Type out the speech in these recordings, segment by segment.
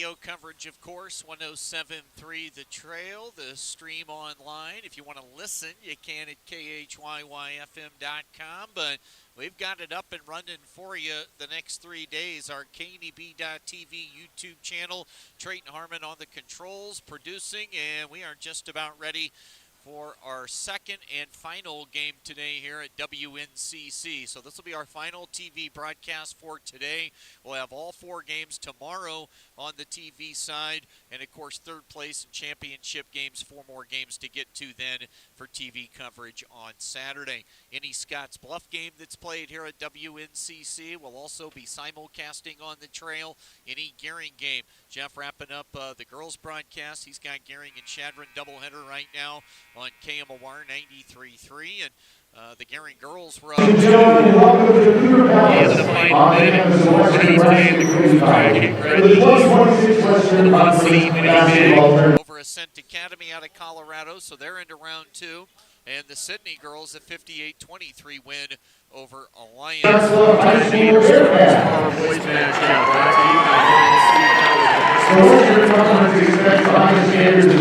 radio coverage, of course, 107.3 The Trail, the stream online. If you want to listen, you can at khyfm.com, but we've got it up and running for you the next 3 days. Our KNEB.TV YouTube channel, Trayton Harmon on the controls, producing, and we are just about ready for our second and final game today here at WNCC. So this will be our final TV broadcast for today. We'll have all 4 games tomorrow on the TV side, and of course third place and championship games, 4 more games to get to then for TV coverage on Saturday. Any Scottsbluff game that's played here at WNCC will also be simulcasting on the trail. Any Gehring game. Jeff wrapping up the girls broadcast. He's got Gehring and Chadron doubleheader right now on KMOR 93.3, and the Gehring girls were up. In the final minute, the girls over Ascent Academy out of Colorado, so they're into round 2. And the Sydney girls a 58-23 win over Alliance.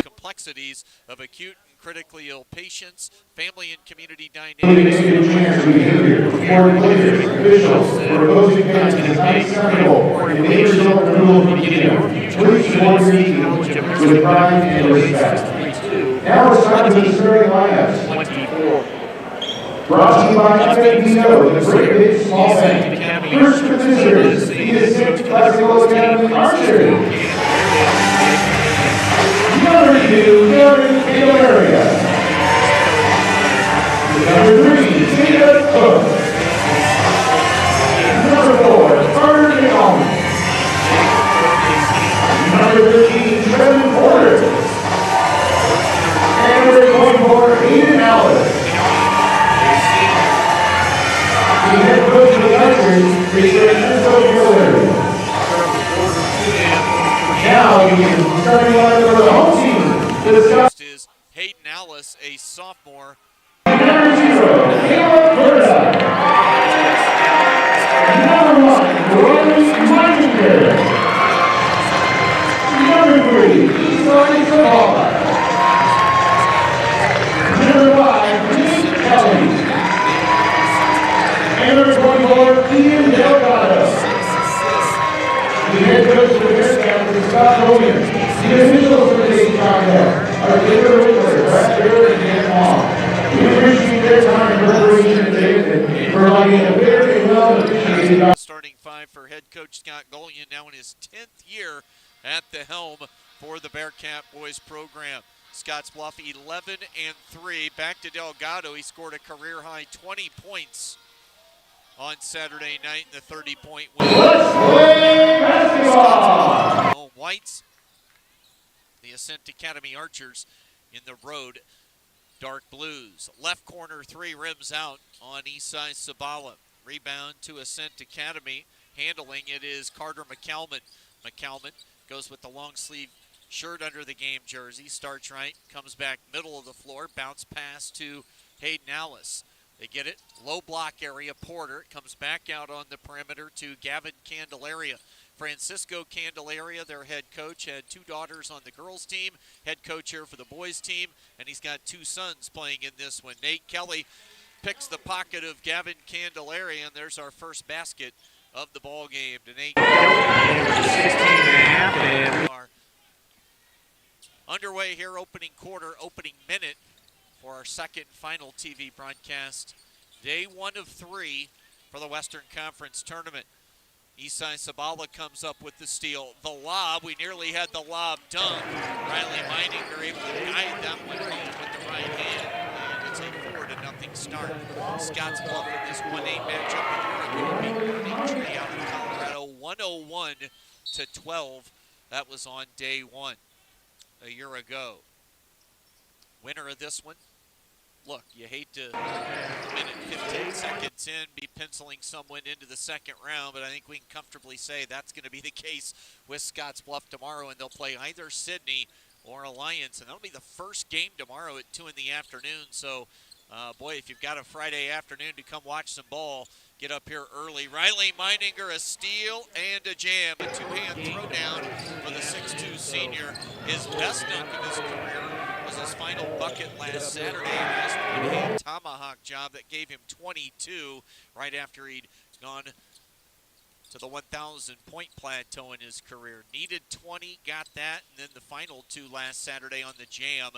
Complexities of acute and critically ill patients, family and community dynamics. Now it's time to the starting lineups. 24. Brought to you by FABO, the Great Big Small Bank. First to visitors, the Ascent Classical Academy Archery. Number 2, Gehring Candelaria. Number 3, Tina Cook. Number 4, Carter McCollum. Number 13, Trevin Porter. And we're going for Aiden Alice. The head coach of the Archers, Mr. Miller. Now you can starting line for the home team. Next is Hayden Alice, a sophomore. Number 0, Caleb Berta. Number 1, Rory Meininger. Number 3, Isai Zavala. Number 5, Reed Kelly. And number 24, Ian Delgado. The head coach of the Bearcats is Scott Logan. The officials for today's contest are Taylor Whitler, Brad Barrett, and Dan Long. We appreciate their time and preparation today and providing a very well appreciated. Starting 5 for head coach Scott Golian, now in his 10th year at the helm for the Bearcat boys program. Scottsbluff 11-3. Back to Delgado. He scored a career-high 20 points on Saturday night in the 30-point win. Scottsbluff Whites, the Ascent Academy Archers in the road dark blues. Left corner 3 rims out on Isai Sabala. Rebound to Ascent Academy. Handling it is Carter McCalman. McCalman goes with the long sleeve shirt under the game jersey, starts right, comes back middle of the floor, bounce pass to Hayden Alice. They get it, low block area, Porter, comes back out on the perimeter to Gavin Candelaria. Francisco Candelaria, their head coach, had 2 daughters on the girls team, head coach here for the boys team, and he's got 2 sons playing in this one. Nate Kelly picks the pocket of Gavin Candelaria, and there's our first basket of the ball game to Nate Kelly. Underway here, opening quarter, opening minute for our second final TV broadcast. Day 1 of 3 for the Western Conference Tournament. Isai Sabala comes up with the steal. The lob, we nearly had the lob dunk. Riley Meininger able to guide that one home with the right hand. And it's a 4-0 start. Scottsbluff in this 1A matchup a year ago beat Burning Tree out of Colorado 101-12. That was on day 1. A year ago. Winner of this one. Look, you hate to, minute 15 seconds in, be penciling someone into the second round, but I think we can comfortably say that's going to be the case with Scottsbluff tomorrow, and they'll play either Sydney or Alliance, and that'll be the first game tomorrow at 2 in the afternoon, so Boy, if you've got a Friday afternoon to come watch some ball, get up here early. Riley Meininger, a steal and a jam. A two-hand throwdown for the 6'2 senior. His best dunk of his career was his final bucket last Saturday. Last one-hand tomahawk job that gave him 22 right after he'd gone to the 1,000-point plateau in his career. Needed 20, got that, and then the final two last Saturday on the jam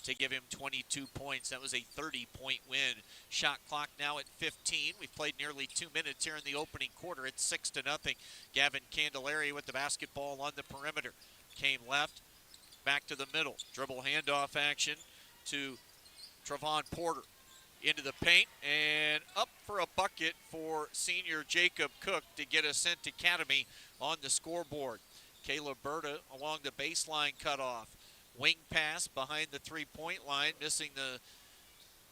to give him 22 points. That was a 30-point win. Shot clock now at 15. We've played nearly 2 minutes here in the opening quarter. It's 6-0. Gavin Candelaria with the basketball on the perimeter. Came left, back to the middle. Dribble handoff action to Trevon Porter. Into the paint and up for a bucket for senior Jacob Cook to get Ascent Academy on the scoreboard. Caleb Berta along the baseline cutoff. Wing pass behind the three-point line. Missing the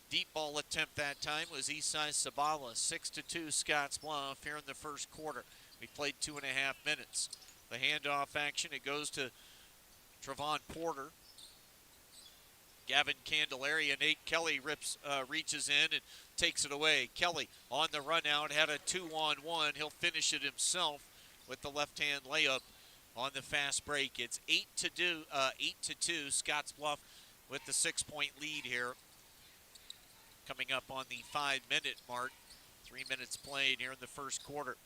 deep ball attempt that time was Isai Sabala. 6-2 Scottsbluff here in the first quarter. We played 2.5 minutes. The handoff action, it goes to Trevon Porter. Gavin Candelaria, Nate Kelly reaches in and takes it away. Kelly on the run out, had a 2-on-1. He'll finish it himself with the left-hand layup on the fast break. It's 8-2 Scottsbluff with the 6-point lead here. Coming up on the 5-minute mark. 3 minutes played here in the first quarter.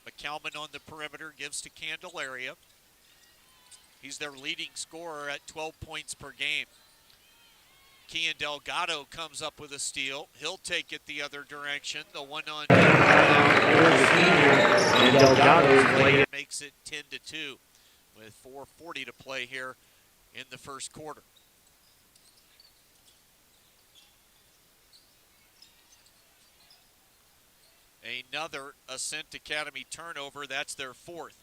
McCalman on the perimeter gives to Candelaria. He's their leading scorer at 12 points per game. Kian Delgado comes up with a steal. He'll take it the other direction. The one-on makes it 10-2 with 4:40 to play here in the first quarter. Another Ascent Academy turnover. That's their fourth.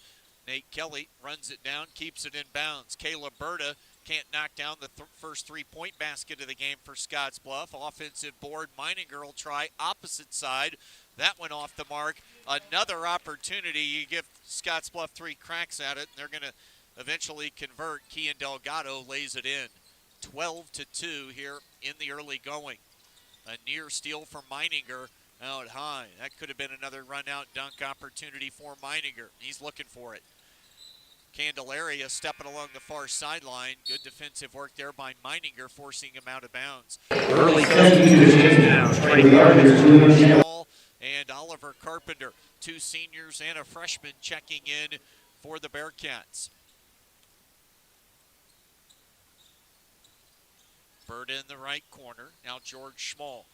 Nate Kelly runs it down, keeps it in bounds. Caleb Berta can't knock down the first three-point basket of the game for Scottsbluff. Offensive board, Meininger will try opposite side. That went off the mark. Another opportunity. You give Scottsbluff 3 cracks at it, and they're going to eventually convert. Kian Delgado lays it in. 12-2 here in the early going. A near steal from Meininger out high. That could have been another run-out dunk opportunity for Meininger. He's looking for it. Candelaria stepping along the far sideline. Good defensive work there by Meininger, forcing him out of bounds. Early and Oliver Carpenter, 2 seniors and a freshman checking in for the Bearcats. Bird in the right corner. Now George Schmall.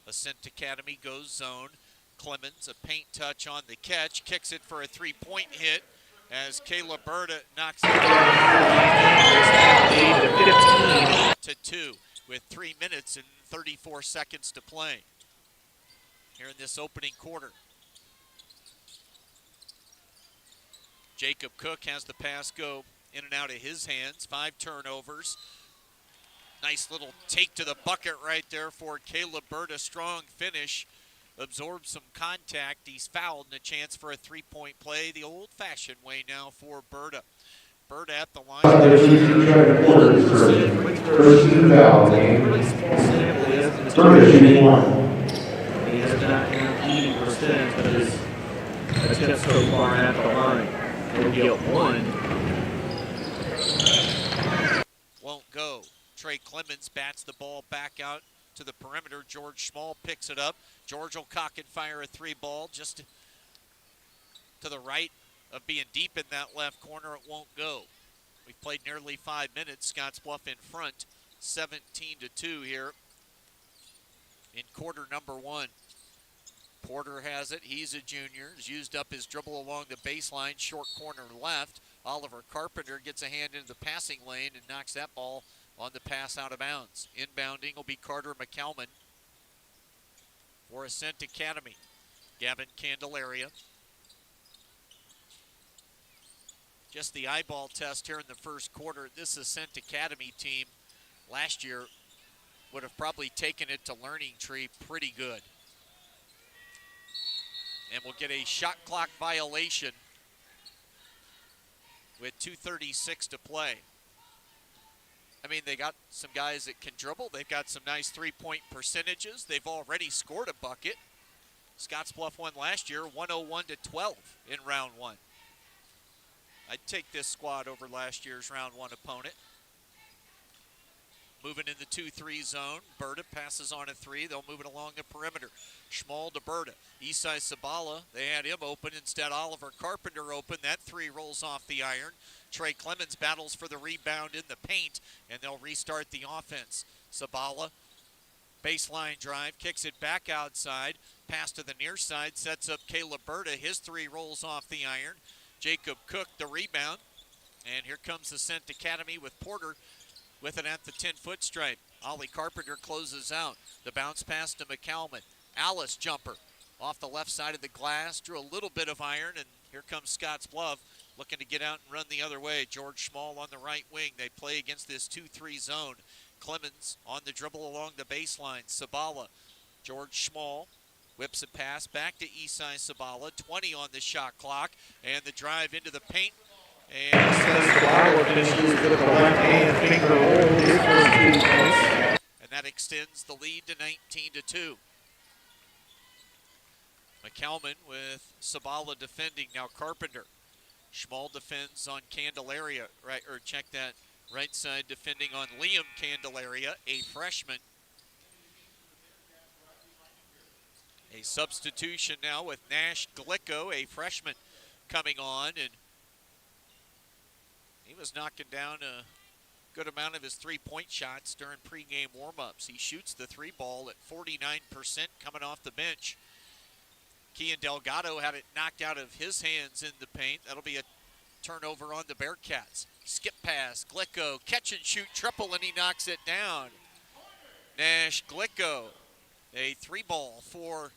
Ascent Academy goes zone. Clemens, a paint touch on the catch, kicks it for a 3-point hit as Caleb Berta knocks it down to 2 with 3 minutes and 34 seconds to play here in this opening quarter. Jacob Cook has the pass go in and out of his hands. 5 turnovers. Nice little take to the bucket right there for Caleb Berta. Strong finish. Absorbs some contact. He's fouled and a chance for a 3-point play the old-fashioned way now for Berta. Berta at the line. First team foul game. Berta shooting 1. He has not gone 80%, but his attempts so far at the line. He'll get 1. Won't go. Trey Clemens bats the ball back out to the perimeter. George Schmall picks it up. George will cock and fire a 3 ball just to the right of being deep in that left corner. It won't go. We've played nearly 5 minutes. Scottsbluff in front, 17-2 here in quarter number 1. Porter has it. He's a junior. He's used up his dribble along the baseline, short corner left. Oliver Carpenter gets a hand into the passing lane and knocks that ball on the pass out of bounds. Inbounding will be Carter McCalman for Ascent Academy. Gavin Candelaria. Just the eyeball test here in the first quarter. This Ascent Academy team last year would have probably taken it to Learning Tree pretty good. And we'll get a shot clock violation with 2:36 to play. I mean, they got some guys that can dribble. They've got some nice three-point percentages. They've already scored a bucket. Scottsbluff won last year 101-12 in round one. I'd take this squad over last year's round one opponent. Moving in the 2-3 zone. Berta passes on a three. They'll move it along the perimeter. Schmall to Berta. Isai Sabala, they had him open. Instead, Oliver Carpenter open. That three rolls off the iron. Trey Clemens battles for the rebound in the paint, and they'll restart the offense. Sabala, baseline drive, kicks it back outside. Pass to the near side, sets up Caleb Berta. His three rolls off the iron. Jacob Cook, the rebound. And here comes the Ascent Academy with Porter with it at the 10-foot stripe. Ollie Carpenter closes out. The bounce pass to McCalman. Alice jumper off the left side of the glass. Drew a little bit of iron, and here comes Scottsbluff looking to get out and run the other way. George Schmall on the right wing. They play against this 2-3 zone. Clemens on the dribble along the baseline. Sabala. George Schmall whips a pass back to Isai Sabala. 20 on the shot clock, and the drive into the paint. And that extends the lead to 19-2. McCalman with Sabala defending. Now Carpenter. Schmall defends on Candelaria. Check that right side defending on Liam Candelaria, a freshman. A substitution now with Nash Glicko, a freshman, coming on, and he was knocking down a good amount of his three-point shots during pregame warm-ups. He shoots the three ball at 49% coming off the bench. Kean Delgado had it knocked out of his hands in the paint. That'll be a turnover on the Bearcats. Skip pass, Glicko, catch and shoot triple, and he knocks it down. Nash Glicko, a three ball for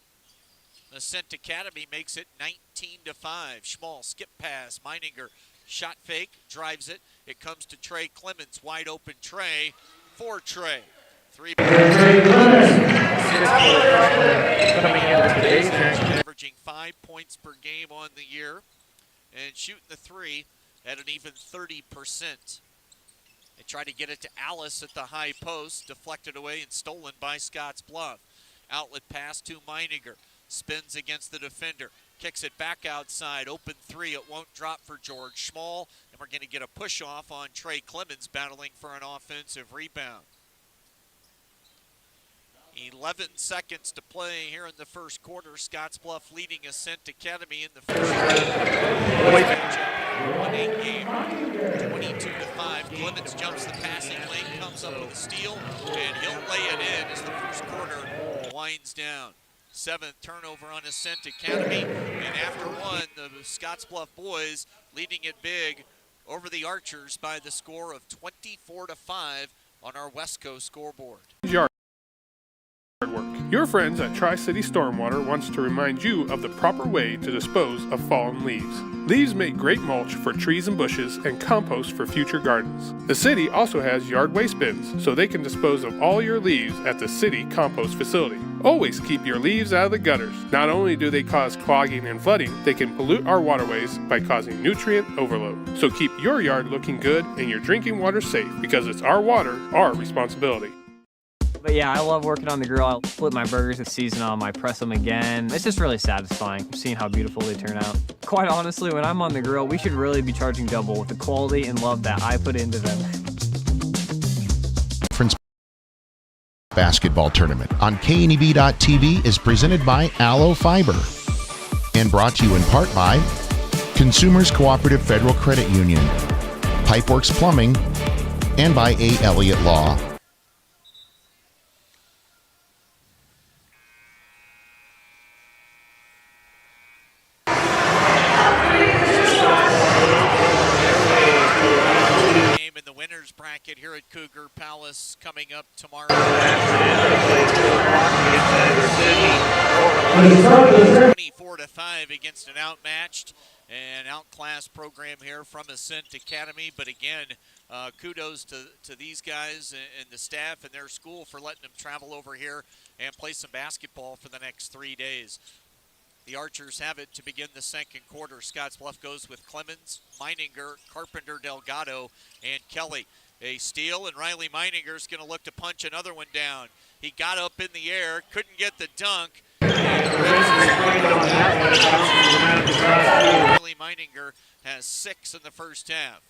Ascent Academy, makes it 19-5. Schmall, skip pass, Meininger, shot fake, drives it. It comes to Trey Clemens, wide open Trey, for Trey. 3 points. Averaging 5 points per game on the year and shooting the three at an even 30%. They try to get it to Alice at the high post, deflected away and stolen by Scottsbluff. Outlet pass to Meininger, spins against the defender, kicks it back outside, open three, it won't drop for George Schmall, and we're going to get a push off on Trey Clemens battling for an offensive rebound. 11 seconds to play here in the first quarter. Scottsbluff leading Ascent Academy in the first one-8 game, 22-5. Clemens jumps the passing lane, comes up with a steal, and he'll lay it in as the first quarter winds down. 7th turnover on Ascent Academy, and after one, the Scottsbluff boys leading it big over the Archers by the score of 24-5 on our Wesco scoreboard. Work. Your friends at Tri-City Stormwater wants to remind you of the proper way to dispose of fallen leaves. Leaves make great mulch for trees and bushes and compost for future gardens. The city also has yard waste bins, so they can dispose of all your leaves at the city compost facility. Always keep your leaves out of the gutters. Not only do they cause clogging and flooding, they can pollute our waterways by causing nutrient overload. So keep your yard looking good and your drinking water safe, because it's our water, our responsibility. But yeah, I love working on the grill. I'll flip my burgers with season on them, I press them again. It's just really satisfying seeing how beautiful they turn out. Quite honestly, when I'm on the grill, we should really be charging double with the quality and love that I put into them. Basketball tournament on KNEB.TV is presented by Aloe Fiber and brought to you in part by Consumers Cooperative Federal Credit Union, Pipeworks Plumbing, and by A. Elliott Law. Bracket here at Cougar Palace coming up tomorrow. 24-5 against an outmatched and outclassed program here from Ascent Academy. But again, kudos to these guys and the staff and their school for letting them travel over here and play some basketball for the next 3 days. The Archers have it to begin the second quarter. Scottsbluff goes with Clemens, Meininger, Carpenter, Delgado, and Kelly. A steal, and Riley Meininger's going to look to punch another one down. He got up in the air, couldn't get the dunk. Riley Meininger has 6 in the first half.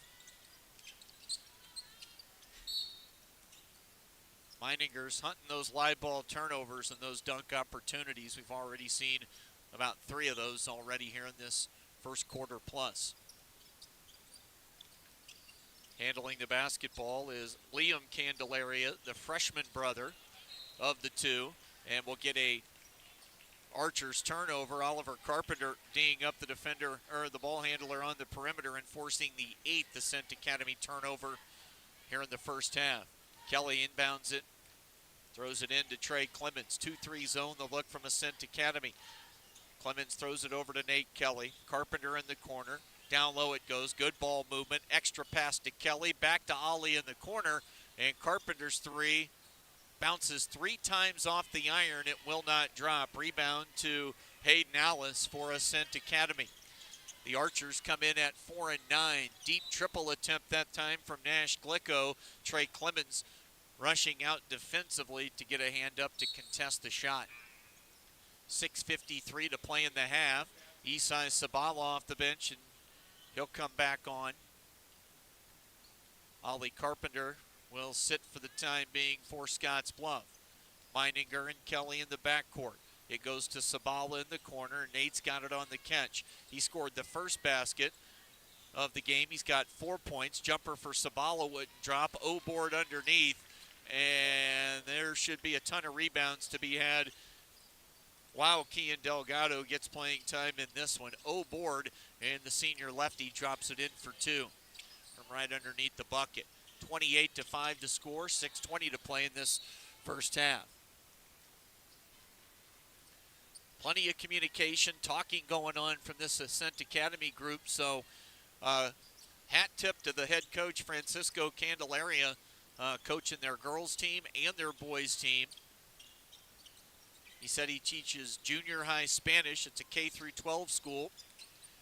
Meininger's hunting those live ball turnovers and those dunk opportunities. We've already seen about 3 of those already here in this first quarter plus. Handling the basketball is Liam Candelaria, the freshman brother of the two, and we'll get a Archer's turnover. Oliver Carpenter D'ing up the defender, or the ball handler on the perimeter, and forcing the 8th Ascent Academy turnover here in the first half. Kelly inbounds it, throws it into Trey Clemens. 2-3 zone, the look from Ascent Academy. Clemens throws it over to Nate Kelly. Carpenter in the corner. Down low it goes. Good ball movement. Extra pass to Kelly. Back to Ollie in the corner. And Carpenter's 3 bounces 3 times off the iron. It will not drop. Rebound to Hayden Alice for Ascent Academy. The Archers come in at 4 and 9. Deep triple attempt that time from Nash Glicko. Trey Clemens rushing out defensively to get a hand up to contest the shot. 6:53 to play in the half. Isai Sabala off the bench, and he'll come back on. Ollie Carpenter will sit for the time being for Scottsbluff. Meininger and Kelly in the backcourt. It goes to Sabala in the corner. Nate's got it on the catch. He scored the first basket of the game. He's got 4 points. Jumper for Sabala wouldn't drop. O-board underneath. And there should be a ton of rebounds to be had. Wow, Kian Delgado gets playing time in this one. O-board, and the senior lefty drops it in for 2 from right underneath the bucket. 28-5 to score, 6:20 to play in this first half. Plenty of communication, talking going on from this Ascent Academy group. So hat tip to the head coach, Francisco Candelaria, coaching their girls team and their boys team. He said he teaches junior high Spanish. It's a K-12 school.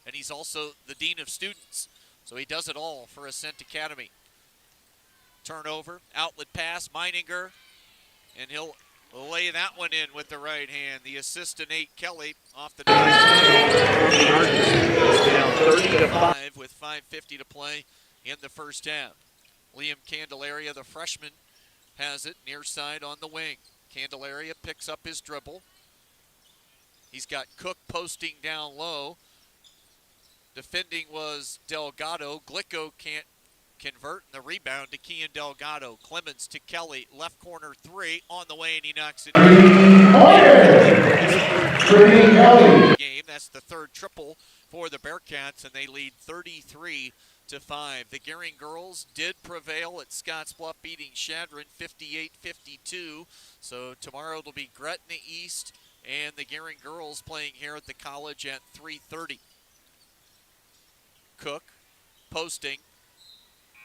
And he's also the dean of students. So he does it all for Ascent Academy. Turnover, outlet pass, Meininger. And he'll lay that one in with the right hand. The assist to Nate Kelly off the down 30-5 with 5:50 to play in the first half. Liam Candelaria, the freshman, has it near side on the wing. Candelaria picks up his dribble. He's got Cook posting down low. Defending was Delgado. Glicko can't convert, and the rebound to Kian Delgado. Clemens to Kelly. Left corner 3 on the way, and he knocks it down. Game. That's the 3rd triple for the Bearcats, and they lead 33-5. The Gearing girls did prevail at Scottsbluff, beating Shadron 58-52. So tomorrow it'll be Gretna East and the Gearing girls playing here at the college at 3:30. Cook posting.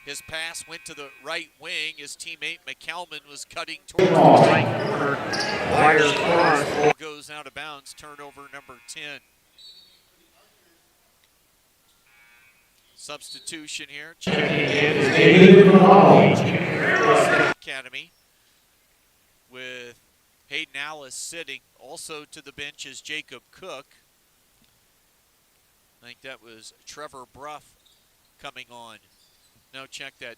His pass went to the right wing. His teammate McCalman was cutting towards the right corner. Wires cross. Ball goes out of bounds. Turnover number 10. Substitution here. Academy with Hayden Alice sitting. Also to the bench is Jacob Cook. I think that was Trevor Bruff coming on. Now check that.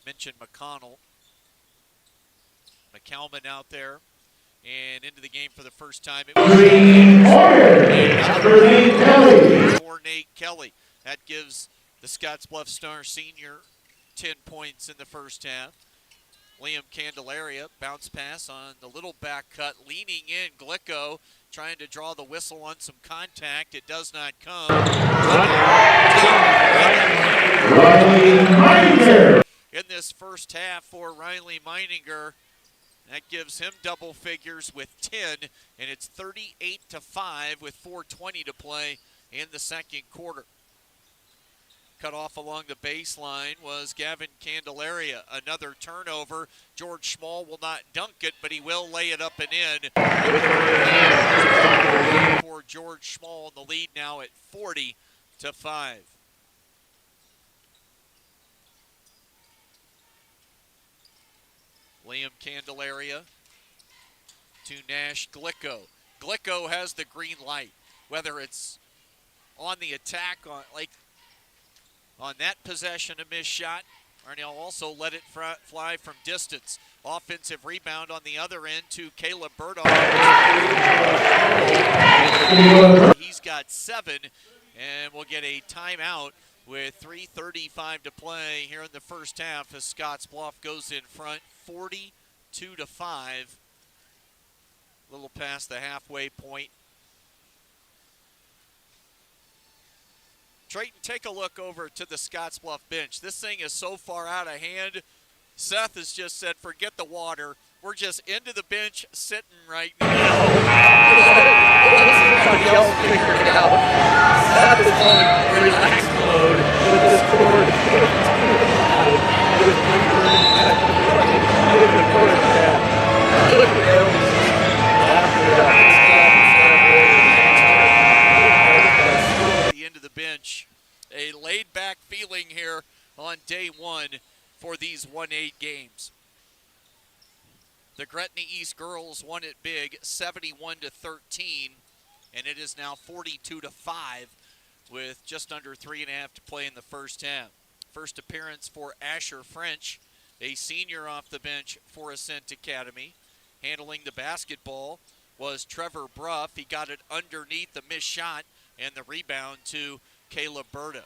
Mentioned McConnell. McCalman out there and into the game for the first time. It was for Nate Kelly. That gives the Scottsbluff Star Senior 10 points in the first half. Liam Candelaria, bounce pass on the little back cut, leaning in. Glicko trying to draw the whistle on some contact. It does not come. In this first half for Riley Meininger, that gives him double figures with 10, and it's 38-5 with 4:20 to play in the second quarter. Cut off along the baseline was Gavin Candelaria. Another turnover. George Schmall will not dunk it, but he will lay it up and in. For George Schmall, the lead now at 40-5. Liam Candelaria to Nash Glicko. Glicko has the green light, whether it's on the attack, on that possession, a missed shot, or he'll also let it fly from distance. Offensive rebound on the other end to Caleb Burdock. He's got 7, and we'll get a timeout with 3:35 to play here in the first half as Scottsbluff goes in front 42-5. A little past the halfway point. Trayton, take a look over to the Scottsbluff bench. This thing is so far out of hand. Seth has just said, forget the water. We're just into the bench, sitting right now. Everybody else figured it out. Seth is on relax mode with this cord. The end of the bench. A laid-back feeling here on day 1 for these 1-8 games. The Gretna East girls won it big, 71-13, and it is now 42-5 with just under 3.5 to play in the first half. First appearance for Asher French, a senior off the bench for Ascent Academy. Handling the basketball was Trevor Bruff. He got it underneath the missed shot and the rebound to Caleb Berta.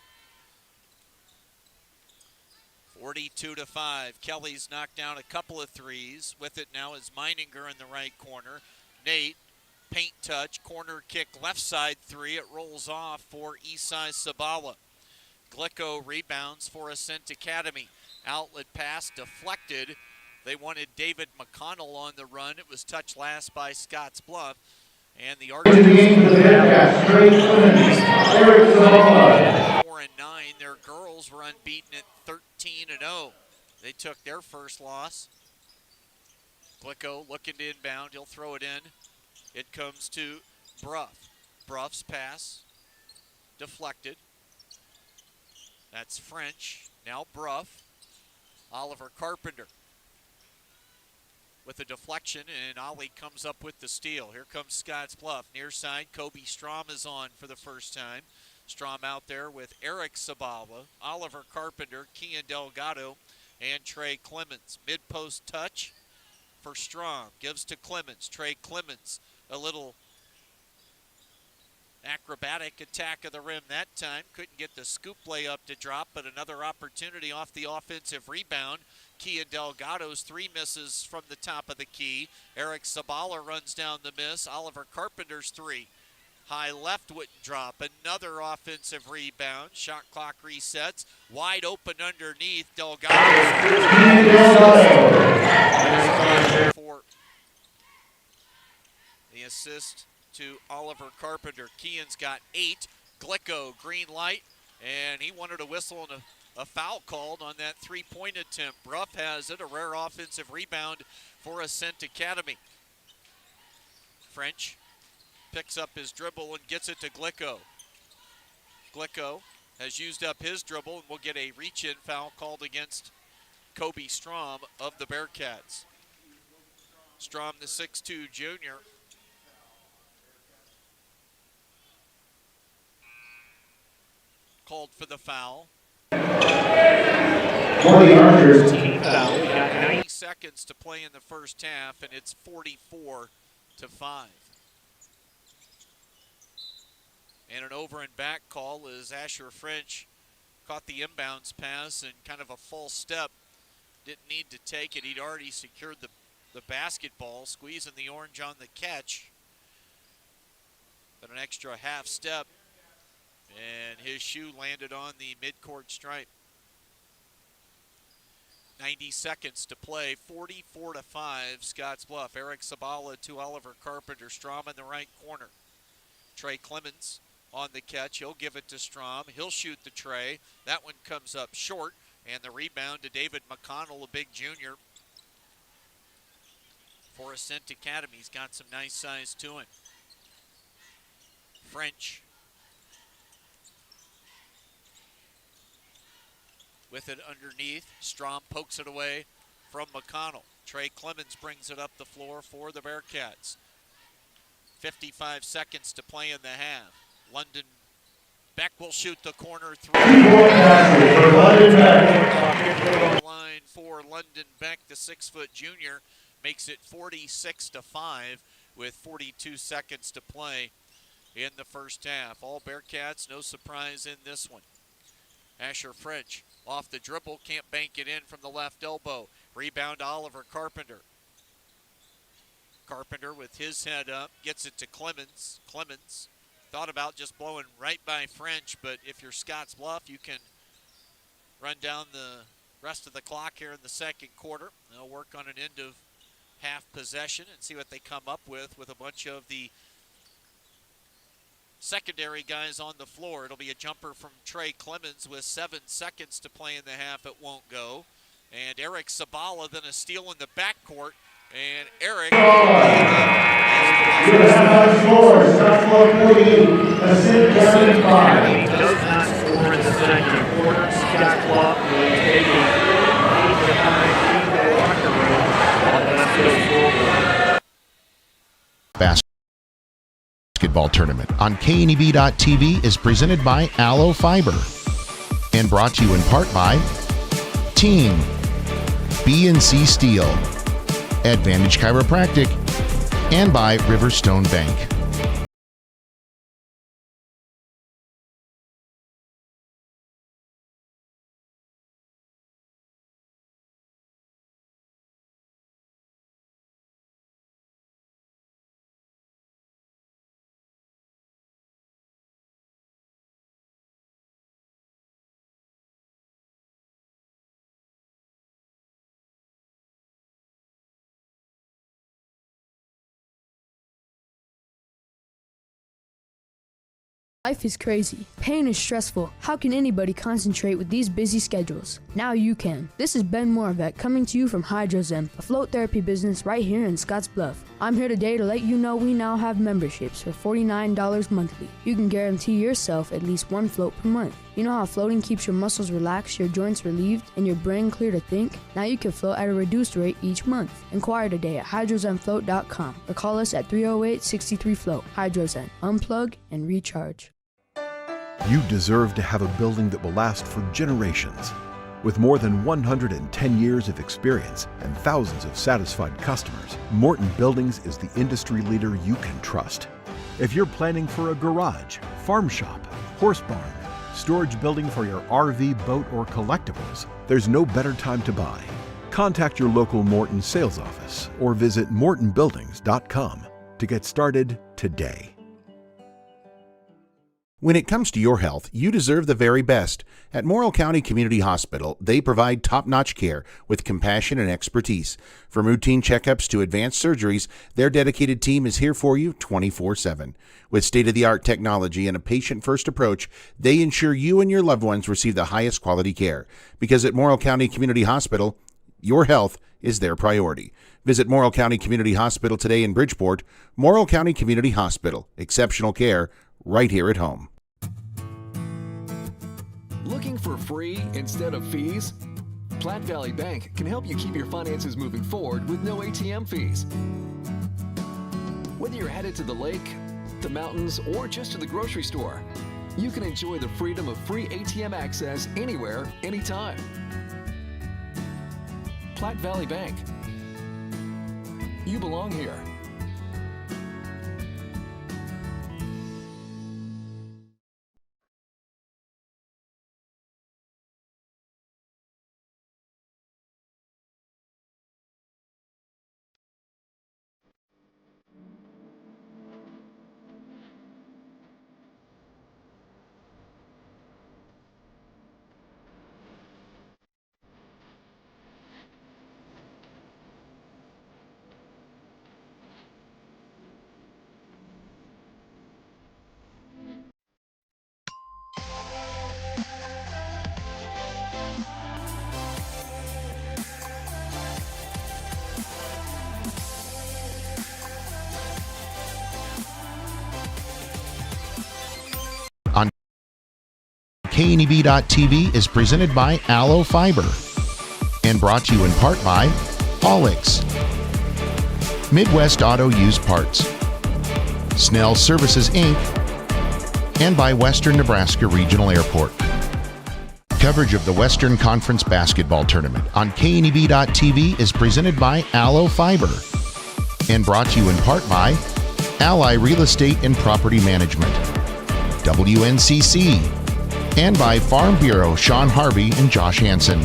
42-5. Kelly's knocked down a couple of threes. With it now is Meininger in the right corner. Nate, paint touch, corner kick, left side 3. It rolls off for Isai Sabala. Glicko rebounds for Ascent Academy. Outlet pass deflected. They wanted David McConnell on the run. It was touched last by Scottsbluff. And the Archers 4-9. Their girls were unbeaten at 13-0. They took their first loss. Glicko looking to inbound. He'll throw it in. It comes to Bruff. Bruff's pass deflected. That's French. Now Bruff. Oliver Carpenter with a deflection, and Ollie comes up with the steal. Here comes Scottsbluff. Near side, Kobe Strom is on for the first time. Strom out there with Eric Sabala, Oliver Carpenter, Kian Delgado, and Trey Clemens. Mid-post touch for Strom. Gives to Clemens. Trey Clemens, a little acrobatic attack of the rim that time. Couldn't get the scoop layup to drop, but another opportunity off the offensive rebound. Kian Delgado's 3 misses from the top of the key. Eric Sabala runs down the miss. Oliver Carpenter's 3. High left wouldn't drop. Another offensive rebound. Shot clock resets. Wide open underneath. Delgado. For the assist to Oliver Carpenter. Kian's got 8. Glicko, green light, and he wanted a whistle and a foul called on that 3-point attempt. Bruff has it, a rare offensive rebound for Ascent Academy. French picks up his dribble and gets it to Glicko. Glicko has used up his dribble and will get a reach-in foul called against Kobe Strom of the Bearcats. Strom, the 6'2 junior. Called for the foul. 90 seconds to play in the first half, and it's 44-5. And an over and back call as Asher French caught the inbounds pass and kind of a false step. Didn't need to take it. He'd already secured the basketball, squeezing the orange on the catch. But an extra half step, and his shoe landed on the midcourt stripe. 90 seconds to play, 44-5, Scottsbluff. Eric Sabala to Oliver Carpenter. Strom in the right corner. Trey Clemens on the catch. He'll give it to Strom. He'll shoot the tray. That one comes up short, and the rebound to David McConnell, a big junior for Ascent Academy. He's got some nice size to him. French with it underneath. Strom pokes it away from McConnell. Trey Clemens brings it up the floor for the Bearcats. 55 seconds to play in the half. London Beck will shoot the corner three. Line for London Beck, the 6-foot junior, makes it 46-5 with 42 seconds to play in the first half. All Bearcats, no surprise in this one. Asher French off the dribble, can't bank it in from the left elbow. Rebound Oliver Carpenter. Carpenter with his head up, gets it to Clemens. Clemens thought about just blowing right by French, but if you're Scottsbluff, you can run down the rest of the clock here in the second quarter. They'll work on an end of half possession and see what they come up with a bunch of the secondary guys on the floor. It'll be a jumper from Trey Clemens with 7 seconds to play in the half. It won't go. And Eric Sabala then a steal in the backcourt. And Eric. Scottsbluff 48, Ascent 75. Does not score in the second quarter. Scottsbluff will take a 8-5 lead in the locker room. Nebraska scoreboard. Basketball tournament on KNEB.TV is presented by Aloe Fiber and brought to you in part by Team B&C Steel, Advantage Chiropractic, and by Riverstone Bank. Life is crazy. Pain is stressful. How can anybody concentrate with these busy schedules? Now you can. This is Ben Moravec coming to you from Hydrozen, a float therapy business right here in Scottsbluff. I'm here today to let you know we now have memberships for $49 monthly. You can guarantee yourself at least one float per month. You know how floating keeps your muscles relaxed, your joints relieved, and your brain clear to think? Now you can float at a reduced rate each month. Inquire today at hydrozenfloat.com or call us at 308-63-FLOAT. Hydrozen. Unplug and recharge. You deserve to have a building that will last for generations. With more than 110 years of experience and thousands of satisfied customers, Morton Buildings is the industry leader you can trust. If you're planning for a garage, farm shop, horse barn, storage building for your RV, boat, or collectibles, there's no better time to buy. Contact your local Morton sales office or visit mortonbuildings.com to get started today. When it comes to your health, you deserve the very best. At Morrill County Community Hospital, they provide top-notch care with compassion and expertise. From routine checkups to advanced surgeries, their dedicated team is here for you 24/7. With state-of-the-art technology and a patient-first approach, they ensure you and your loved ones receive the highest quality care. Because at Morrill County Community Hospital, your health is their priority. Visit Morrill County Community Hospital today in Bridgeport. Morrill County Community Hospital. Exceptional care right here at home. Looking for free instead of fees? Platte Valley Bank can help you keep your finances moving forward with no ATM fees. Whether you're headed to the lake, the mountains, or just to the grocery store, you can enjoy the freedom of free ATM access anywhere, anytime. Platte Valley Bank. You belong here. KNEB.TV is presented by Aloe Fiber And brought to you in part by Olix, Midwest Auto Used Parts, Snell Services, Inc., and by Western Nebraska Regional Airport. Coverage of the Western Conference Basketball Tournament on KNEB.TV is presented by Allo Fiber and brought to you in part by Ally Real Estate and Property Management, WNCC, and by Farm Bureau Sean Harvey and Josh Hansen.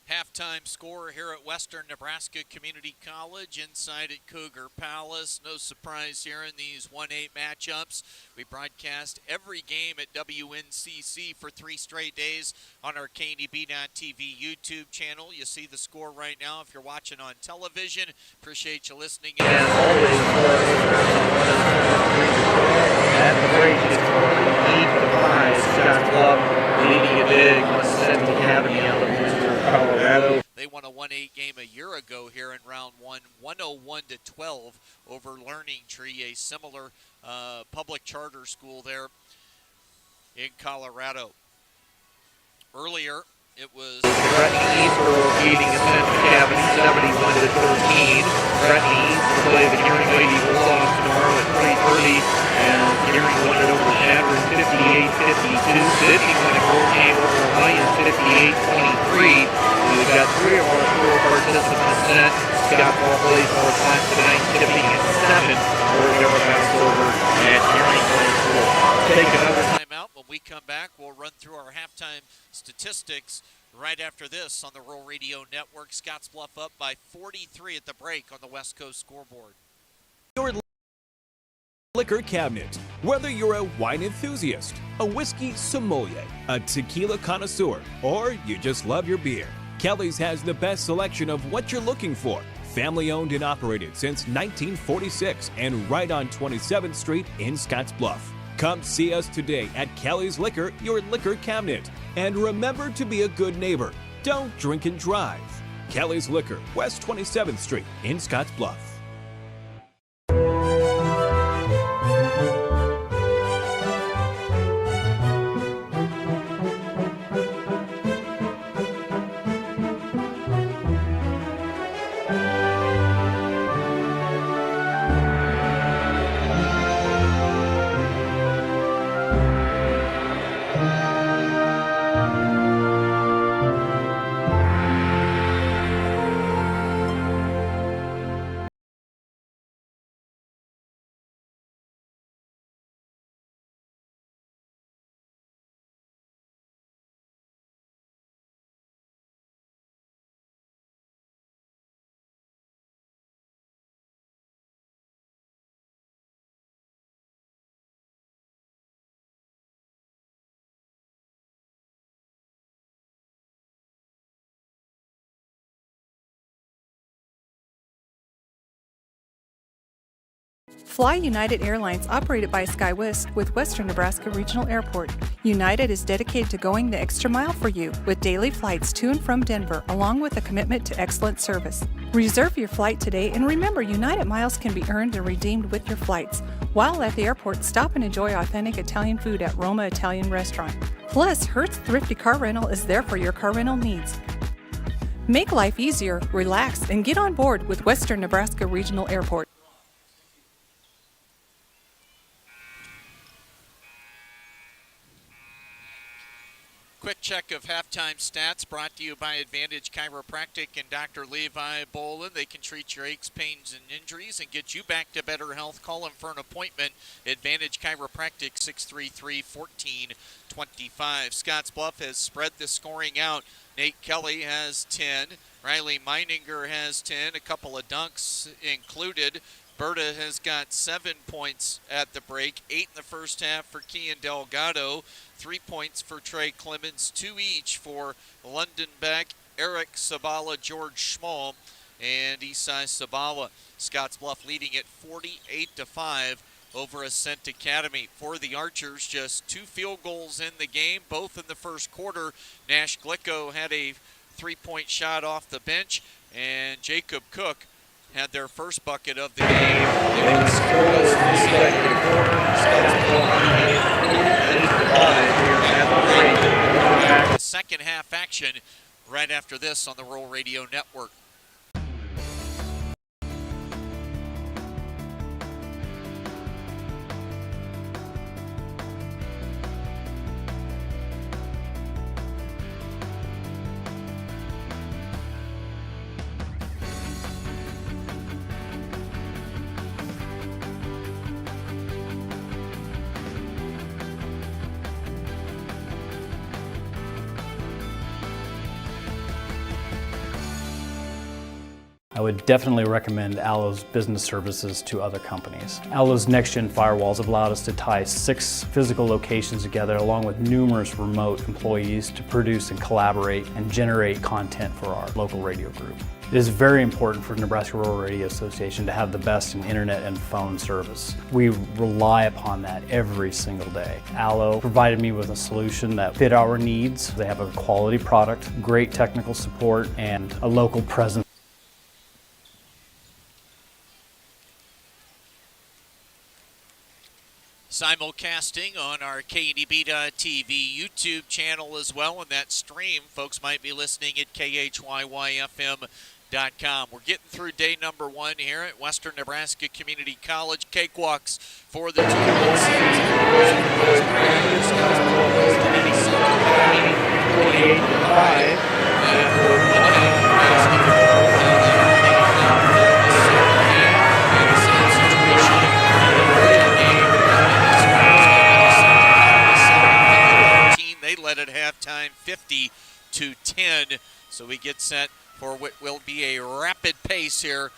Halftime score here at Western Nebraska Community College inside at Cougar Palace. No surprise here in these 1-8 matchups. We broadcast every game at WNCC for 3 straight days on our KNEB.TV YouTube channel. You see the score right now if you're watching on television. Appreciate you listening in. And always at the break, it's 8-5. Scottsbluff leading it big. Ascent Academy out of Colorado. They won a 1-8 game a year ago here in round 1, 101-12 over Learning Tree, a similar public charter school there in Colorado. Earlier, it was Threatening Eastboro beating Ascent Academy 71-13. Threatening East will play the Gearing Lady Bulldogs tomorrow at 3:30, and Gearing won it over Chadron 58-52. Sydney won a goal game over Alliance 58-23. We've got 3 of our 4 participants set. Scottsbluff plays more class tonight, tipping at 7. We're going to bounce over at Gearing plays 4. Take another timeout. When we come back, we'll run through our halftime statistics right after this on the Rural Radio Network. Scottsbluff up by 43 at the break on the West Coast scoreboard. Your liquor cabinet. Whether you're a wine enthusiast, a whiskey sommelier, a tequila connoisseur, or you just love your beer, Kelly's has the best selection of what you're looking for. Family owned and operated since 1946 and right on 27th Street in Scottsbluff. Come see us today at Kelly's Liquor, your liquor cabinet. And remember to be a good neighbor. Don't drink and drive. Kelly's Liquor, West 27th Street in Scottsbluff. Fly United Airlines, operated by SkyWest with Western Nebraska Regional Airport. United is dedicated to going the extra mile for you with daily flights to and from Denver, along with a commitment to excellent service. Reserve your flight today, and remember, United miles can be earned and redeemed with your flights. While at the airport, stop and enjoy authentic Italian food at Roma Italian Restaurant. Plus, Hertz Thrifty Car Rental is there for your car rental needs. Make life easier, relax, and get on board with Western Nebraska Regional Airport. Quick check of halftime stats brought to you by Advantage Chiropractic and Dr. Levi Bolin. They can treat your aches, pains, and injuries and get you back to better health. Call them for an appointment. Advantage Chiropractic, 633-1425. Scottsbluff has spread the scoring out. Nate Kelly has 10. Riley Meininger has 10. A couple of dunks included. Berta has got 7 points at the break, 8 in the first half for Kian Delgado, 3 points for Trey Clemens, 2 each for London Beck, Eric Sabala, George Schmall, and Isai Sabala. Scottsbluff leading at 48-5 over Ascent Academy. For the Archers, just 2 field goals in the game, both in the first quarter. Nash Glicko had a 3-point shot off the bench, and Jacob Cook had their first bucket of the game. They were scoreless in the second quarter. The second half action right after this on the Rural Radio Network. I would definitely recommend Allo's business services to other companies. Allo's next-gen firewalls have allowed us to tie 6 physical locations together along with numerous remote employees to produce and collaborate and generate content for our local radio group. It is very important for Nebraska Rural Radio Association to have the best in internet and phone service. We rely upon that every single day. Allo provided me with a solution that fit our needs. They have a quality product, great technical support, and a local presence. Simulcasting on our KNEB.TV YouTube channel as well, and that stream, folks might be listening at KHYYFM.com. We're getting through day number 1 here at Western Nebraska Community College. Cakewalks for the 2 They led at halftime 50-10. So we get set for what will be a rapid pace here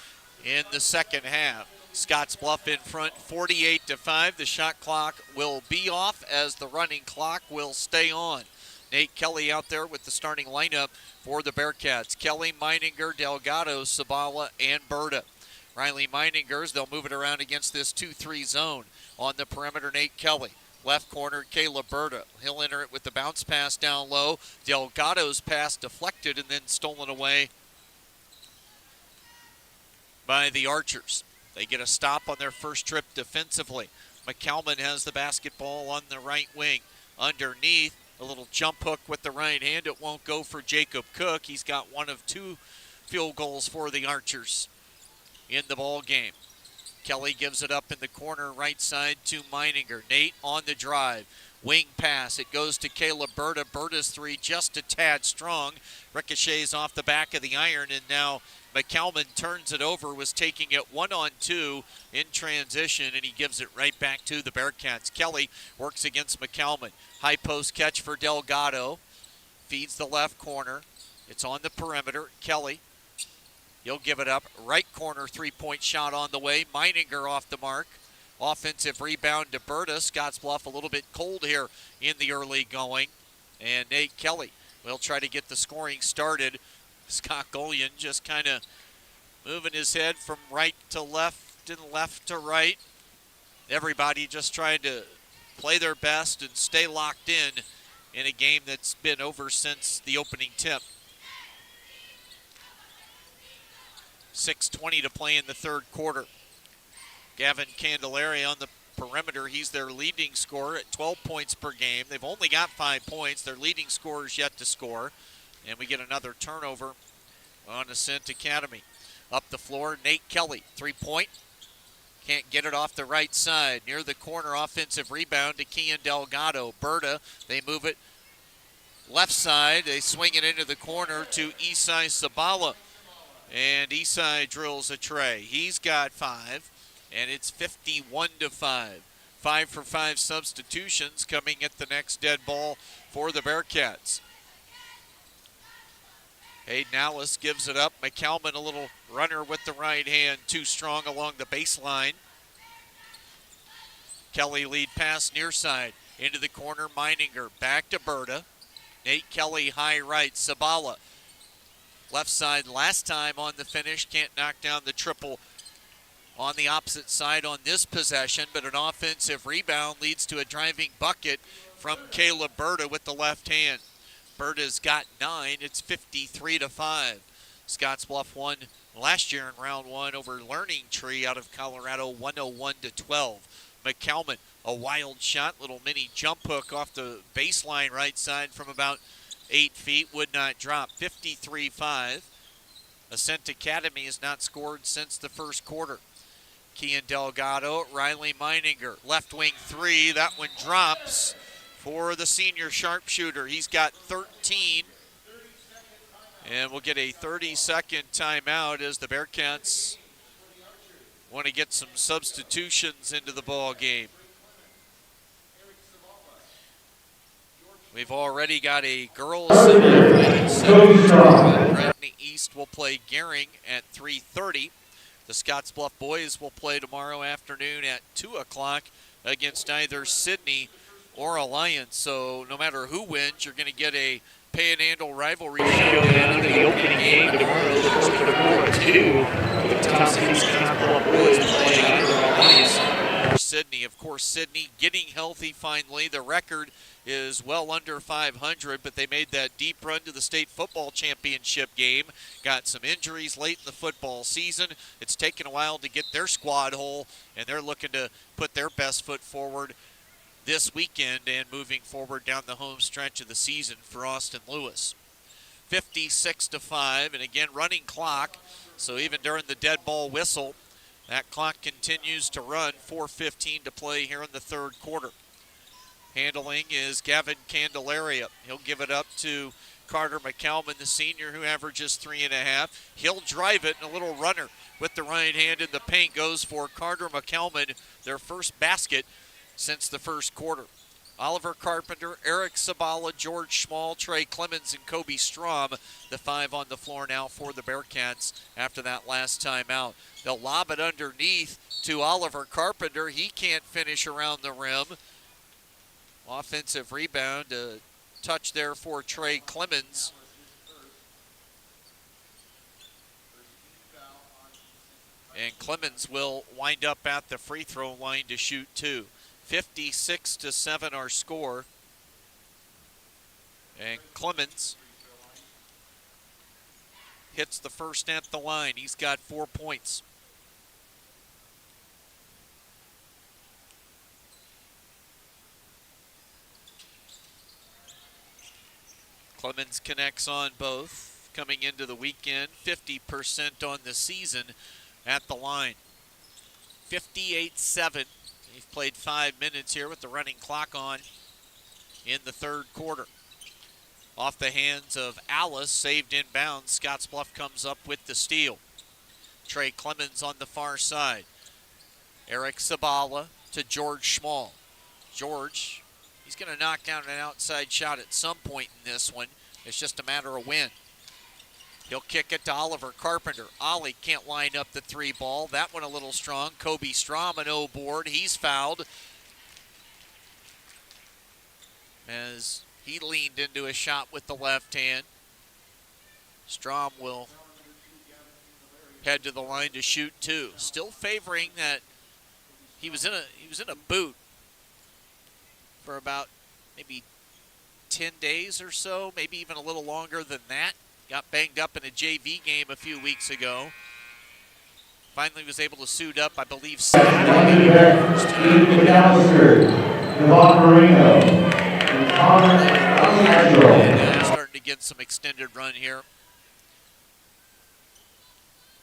in the second half. Scottsbluff in front 48-5. The shot clock will be off as the running clock will stay on. Nate Kelly out there with the starting lineup for the Bearcats. Kelly, Meininger, Delgado, Sabala, and Berta. Riley Meiningers, they'll move it around against this 2-3 zone. On the perimeter, Nate Kelly. Left corner, Caleb Berta. He'll enter it with the bounce pass down low. Delgado's pass deflected and then stolen away by the Archers. They get a stop on their first trip defensively. McCalman has the basketball on the right wing. Underneath, a little jump hook with the right hand. It won't go for Jacob Cook. He's got one of 2 field goals for the Archers in the ball game. Kelly gives it up in the corner right side to Meininger. Nate on the drive. Wing pass. It goes to Caleb Berta. Berta's 3 just a tad strong. Ricochets off the back of the iron, and now McCalman turns it over, was taking it 1-on-2 in transition, and he gives it right back to the Bearcats. Kelly works against McCalman. High post catch for Delgado. Feeds the left corner. It's on the perimeter. Kelly. He'll give it up. Right corner 3-point shot on the way. Meininger off the mark. Offensive rebound to Berta. Scottsbluff a little bit cold here in the early going. And Nate Kelly will try to get the scoring started. Scott Golian just kind of moving his head from right to left and left to right. Everybody just trying to play their best and stay locked in a game that's been over since the opening tip. 6:20 to play in the third quarter. Gavin Candelaria on the perimeter. He's their leading scorer at 12 points per game. They've only got 5 points. Their leading scorer is yet to score. And we get another turnover on Ascent Academy. Up the floor, Nate Kelly, 3-point. Can't get it off the right side. Near the corner, offensive rebound to Kian Delgado. Berta, they move it left side. They swing it into the corner to Isai Sabala. And Isai drills a tray. He's got 5, and it's 51-5. 5 for 5 substitutions coming at the next dead ball for the Bearcats. Hayden Alice gives it up. McCalman, a little runner with the right hand, too strong along the baseline. Kelly lead pass near side. Into the corner, Meininger. Back to Berta. Nate Kelly, high right. Sabala. Left side last time on the finish. Can't knock down the triple on the opposite side on this possession, but an offensive rebound leads to a driving bucket from Caleb Berta with the left hand. Berta's got 9. It's 53-5. Scottsbluff won last year in round 1 over Learning Tree out of Colorado, 101-12. McCalman, a wild shot, little mini jump hook off the baseline right side from about 8 feet, would not drop. 53-5. Ascent Academy has not scored since the first quarter. Kian Delgado, Riley Meininger, left wing 3. That one drops for the senior sharpshooter. He's got 13. And we'll get a 30-second timeout as the Bearcats want to get some substitutions into the ball game. We've already got a girls semifinal. Gretna East will play Gehring at 3:30. The Scottsbluff boys will play tomorrow afternoon at 2 o'clock against either Sydney or Alliance. So no matter who wins, you're going to get a pay-and-handle rivalry showdown in the opening game tomorrow, the first of 4-2. The top seed Scottsbluff boys playing either Alliance or Sydney. Of course, Sydney getting healthy finally. The record is well under 500, but they made that deep run to the state football championship game. Got some injuries late in the football season. It's taken a while to get their squad whole, and they're looking to put their best foot forward this weekend and moving forward down the home stretch of the season for Austin Lewis. 56-5, and again, running clock. So even during the dead ball whistle, that clock continues to run. 4:15 to play here in the third quarter. Handling is Gavin Candelaria. He'll give it up to Carter McCalman, the senior, who averages 3.5. He'll drive it, and a little runner with the right hand in the paint goes for Carter McCalman, their first basket since the first quarter. Oliver Carpenter, Eric Sabala, George Schmall, Trey Clemens, and Kobe Strom, the 5 on the floor now for the Bearcats after that last timeout. They'll lob it underneath to Oliver Carpenter. He can't finish around the rim. Offensive rebound, a touch there for Trey Clemens. And Clemens will wind up at the free throw line to shoot 2. 56-7 our score. And Clemens hits the first at the line. He's got 4 points. Clemens connects on both. Coming into the weekend, 50% on the season at the line. 58-7. He's played 5 minutes here with the running clock on in the third quarter. Off the hands of Alice, saved inbounds. Scottsbluff comes up with the steal. Trey Clemens on the far side. Eric Sabala to George Schmall. George, he's going to knock down an outside shot at some point in this one. It's just a matter of when. He'll kick it to Oliver Carpenter. Ollie can't line up the 3 ball. That one a little strong. Kobe Strom, an O board. He's fouled as he leaned into a shot with the left hand. Strom will head to the line to shoot 2. Still favoring that he was in a boot for about maybe 10 days or so, maybe even a little longer than that. Got banged up in a JV game a few weeks ago. Finally was able to suit up, I believe, Saturday. Starting to get some extended run here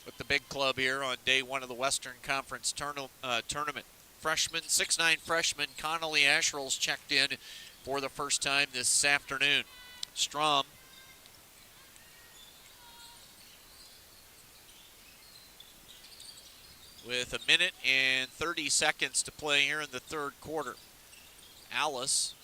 with the big club here on day 1 of the Western Conference tournament. Freshman, 6'9" freshman Connolly Asherles checked in for the first time this afternoon. Strom with 1 minute and 30 seconds to play here in the third quarter. Alice,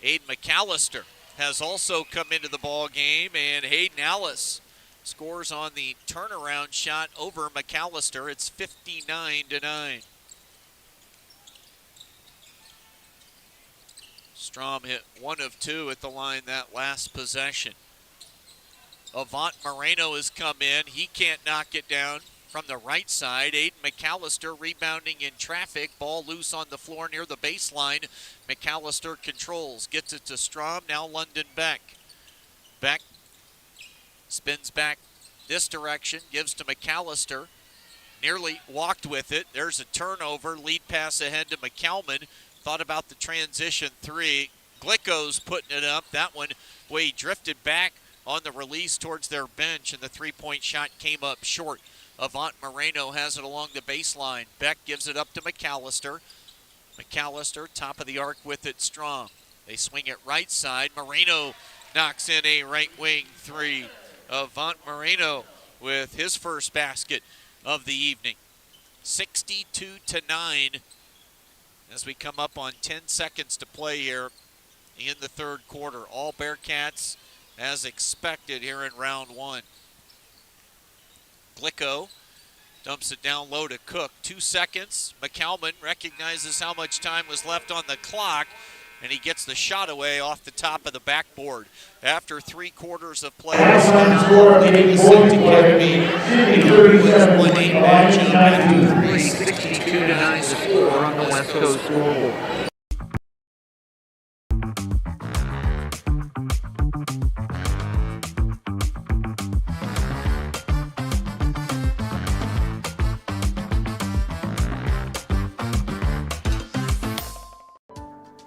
Aiden McAllister has also come into the ball game, and Hayden Alice scores on the turnaround shot over McAllister. It's 59-9. Strom hit 1 of 2 at the line that last possession. Avant Moreno has come in. He can't knock it down from the right side. Aiden McAllister rebounding in traffic. Ball loose on the floor near the baseline. McAllister controls. Gets it to Strom. Now London Beck. Beck spins back this direction. Gives to McAllister. Nearly walked with it. There's a turnover. Lead pass ahead to McCalman. Thought about the transition 3. Glicko's putting it up. That one, way drifted back on the release towards their bench, and the three-point shot came up short. Avant Moreno has it along the baseline. Beck gives it up to McAllister. McAllister, top of the arc with it strong. They swing it right side. Moreno knocks in a right wing three. Avant Moreno with his first basket of the evening. 62-9 as we come up on 10 seconds to play here in the third quarter. All Bearcats as expected here in round one. Glicko dumps it down low to Cook. 2 seconds. McCalman recognizes how much time was left on the clock, and he gets the shot away off the top of the backboard. After 3 quarters of play, Halftime score of the Ascent Academy, 37-point matchup after 62-9 score on the West Coast scoreboard.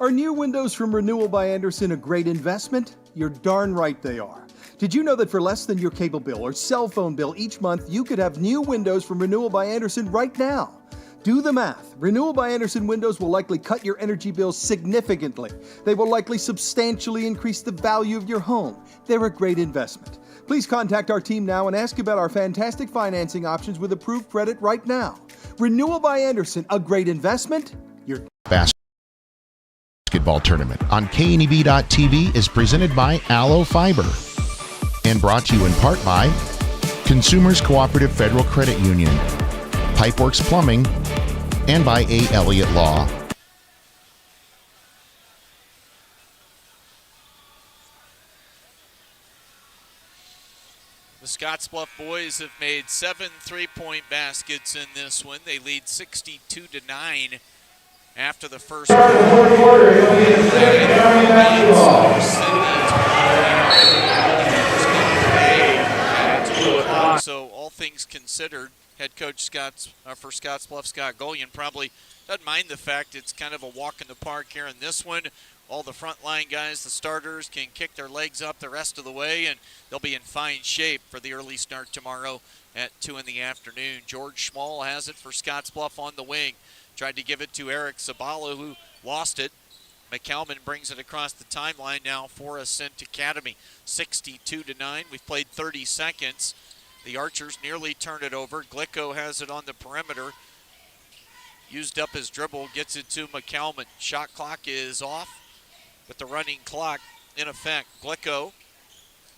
Are new windows from Renewal by Andersen a great investment? You're darn right they are. Did you know that for less than your cable bill or cell phone bill each month, you could have new windows from Renewal by Andersen right now? Do the math. Renewal by Andersen windows will likely cut your energy bills significantly. They will likely substantially increase the value of your home. They're a great investment. Please contact our team now and ask about our fantastic financing options with approved credit right now. Renewal by Andersen, a great investment? You're Basketball tournament on KNEB.TV is presented by Allo Fiber and brought to you in part by Consumers Cooperative Federal Credit Union, Pipeworks Plumbing, and by A. Elliott Law. The Scottsbluff boys have made 7 three-point baskets in this one. They lead 62-9 after the first quarter. It'll be Ascent County basketball. So all things considered, head coach for Scottsbluff, Scott Golian, probably doesn't mind the fact it's kind of a walk in the park here in this one. All the frontline guys, the starters, can kick their legs up the rest of the way, and they'll be in fine shape for the early start tomorrow at 2 in the afternoon. George Schmall has it for Scottsbluff on the wing. Tried to give it to Eric Sabala, who lost it. McCalman brings it across the timeline now for Ascent Academy. 62-9. We've played 30 seconds. The Archers nearly turn it over. Glicko has it on the perimeter. Used up his dribble, gets it to McCalman. Shot clock is off with the running clock in effect. Glicko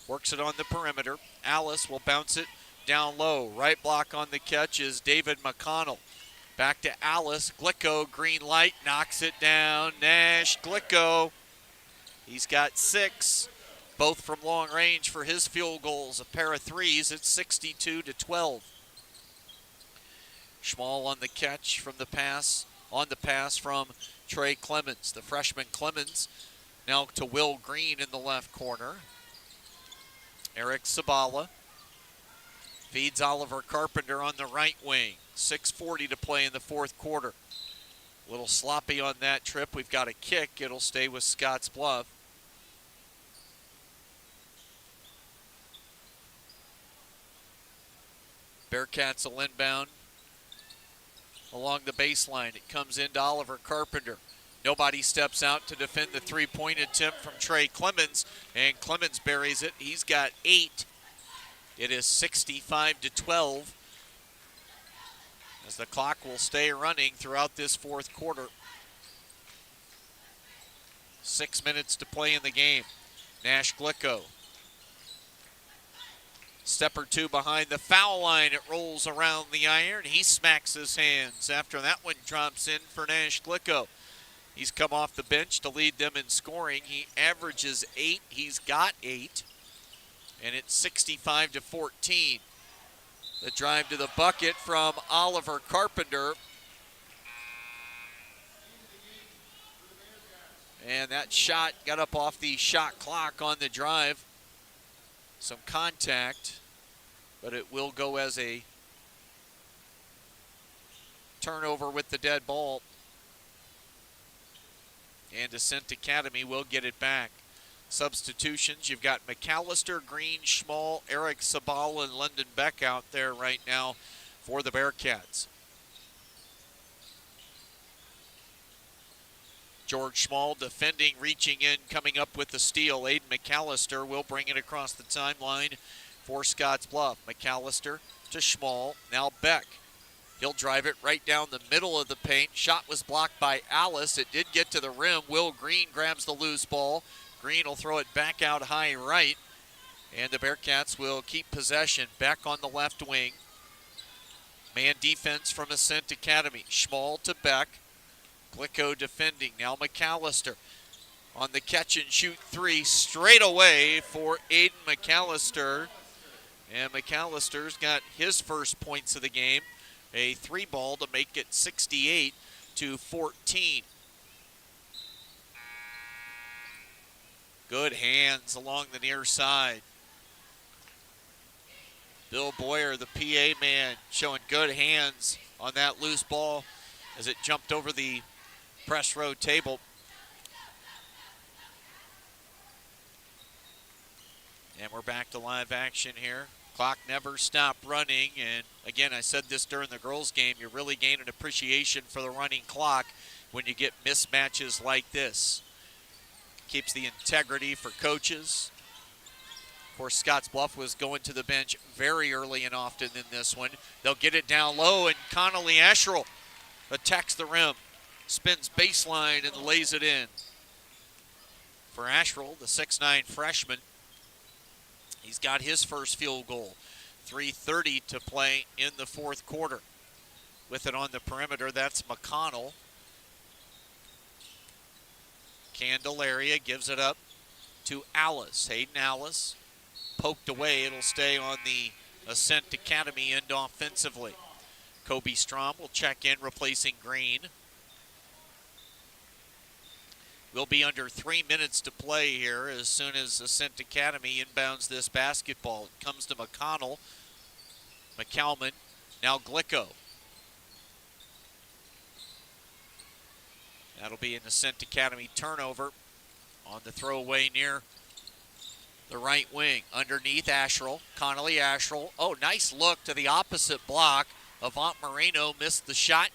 works it on the perimeter. Alice will bounce it down low. Right block on the catch is David McConnell. Back to Alice. Glicko, green light, knocks it down. Nash, Glicko. He's got 6, both from long range for his field goals. A pair of threes. It's 62-12. Schmall on the catch from the pass, on the pass from Trey Clemens. The freshman Clemens now to Will Green in the left corner. Eric Sabala feeds Oliver Carpenter on the right wing. 6:40 to play in the fourth quarter. A little sloppy on that trip. We've got a kick. It'll stay with Scottsbluff. Bearcats will inbound along the baseline. It comes into Oliver Carpenter. Nobody steps out to defend the three-point attempt from Trey Clemens, and Clemens buries it. He's got 8. It is 65-12 as the clock will stay running throughout this fourth quarter. 6 minutes to play in the game. Nash Glicko. Step or two behind the foul line. It rolls around the iron. He smacks his hands after that one drops in for Nash Glicko. He's come off the bench to lead them in scoring. He averages 8. He's got 8. And it's 65-14. The drive to the bucket from Oliver Carpenter. And that shot got up off the shot clock on the drive. Some contact, but it will go as a turnover with the dead ball. and Ascent Academy will get it back. Substitutions, you've got McAllister, Green, Schmall, Eric Sabal, and London Beck out there right now for the Bearcats. George Schmall defending, reaching in, coming up with the steal. Aiden McAllister will bring it across the timeline for Scottsbluff. McAllister to Schmall, now Beck. He'll drive it right down the middle of the paint. Shot was blocked by Alice. It did get to the rim. Will Green grabs the loose ball. Green will throw it back out high right. And the Bearcats will keep possession. Beck on the left wing. Man defense from Ascent Academy. Schmall to Beck. Glicko defending. Now McAllister on the catch and shoot three straight away for Aiden McAllister. And McAllister's got his first points of the game. A 3-ball to make it 68-14. Good hands along the near side. Bill Boyer, the PA man, showing good hands on that loose ball as it jumped over the press row table. And we're back to live action here. Clock never stopped running, and again, I said this during the girls' game, you really gain an appreciation for the running clock when you get mismatches like this. Keeps the integrity for coaches. Of course, Scottsbluff was going to the bench very early and often in this one. They'll get it down low, and Connolly Asherle attacks the rim, spins baseline, and lays it in. For Asherle, the 6'9 freshman, he's got his first field goal. 3:30 to play in the fourth quarter. With it on the perimeter, that's McConnell. Candelaria gives it up to Alice. Hayden Alice poked away. It'll stay on the Ascent Academy end offensively. Kobe Strom will check in, replacing Green. We'll be under 3 minutes to play here as soon as Ascent Academy inbounds this basketball. It comes to McConnell. McCalman, now Glicko. That'll be an Ascent Academy turnover on the throwaway near the right wing. Underneath Asherle, Connolly Asherle. Oh, nice look to the opposite block. Avant Moreno missed the shot.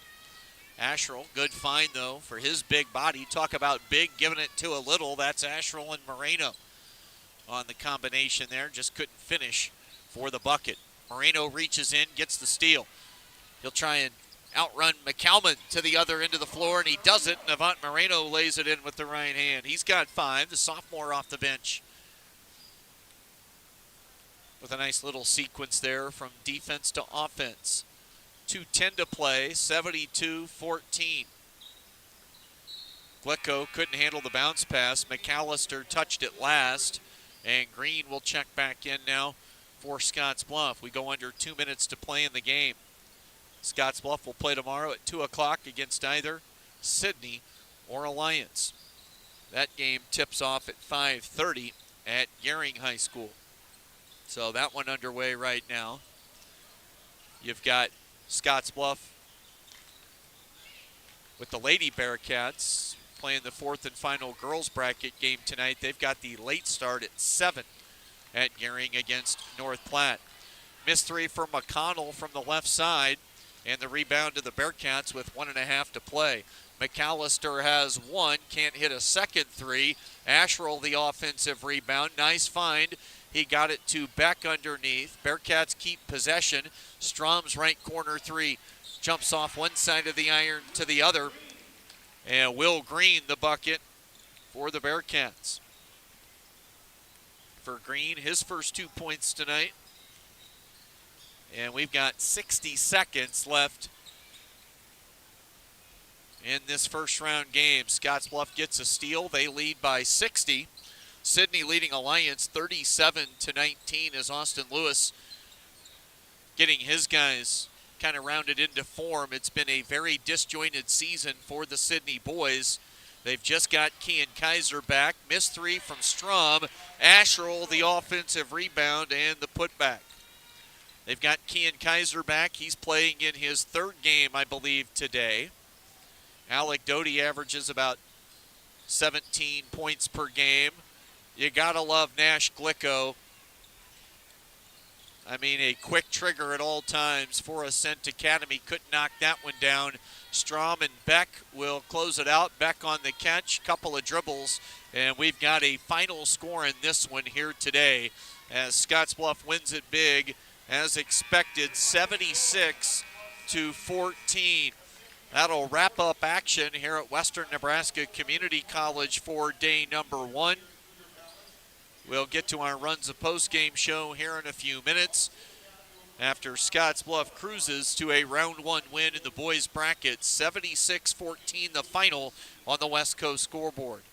Asherle, good find though for his big body. Talk about big, giving it to a little. That's Asherle and Moreno on the combination there. Just couldn't finish for the bucket. Moreno reaches in, gets the steal. He'll try and outrun McCalman to the other end of the floor, and he does it. And Avant Moreno lays it in with the right hand. He's got 5, the sophomore off the bench. With a nice little sequence there from defense to offense. 2:10 to play, 72-14. Glicko couldn't handle the bounce pass. McAllister touched it last, and Green will check back in now for Scottsbluff. We go under 2 minutes to play in the game. Scottsbluff will play tomorrow at 2 o'clock against either Sydney or Alliance. That game tips off at 5:30 at Gehring High School. So that one underway right now. You've got Scottsbluff with the Lady Bearcats playing the 4th and final girls bracket game tonight. They've got the late start at 7 at Gehring against North Platte. Missed 3 for McConnell from the left side, and the rebound to the Bearcats with 1.5 to play. McAllister has 1, can't hit a second 3. Asherle the offensive rebound, nice find. He got it to Beck underneath. Bearcats keep possession. Strom's right corner 3 jumps off one side of the iron to the other. And Will Green the bucket for the Bearcats. For Green, his first 2 points tonight. And we've got 60 seconds left in this first round game. Scottsbluff gets a steal. They lead by 60. Sydney leading Alliance 37-19 as Austin Lewis getting his guys kind of rounded into form. It's been a very disjointed season for the Sydney boys. They've just got Kean Kaiser back. Missed 3 from Strom. Asherle the offensive rebound and the putback. They've got Kean Kaiser back. He's playing in his 3rd game, I believe, today. Alec Doty averages about 17 points per game. You gotta love Nash Glicko. I mean, a quick trigger at all times for Ascent Academy. Couldn't knock that one down. Strom and Beck will close it out. Beck on the catch, couple of dribbles, and we've got a final score in this one here today as Scottsbluff wins it big, as expected, 76-14. That'll wrap up action here at Western Nebraska Community College for day number 1. We'll get to our Runs of Postgame show here in a few minutes after Scottsbluff cruises to a round 1 win in the boys bracket, 76-14 the final on the West Coast scoreboard.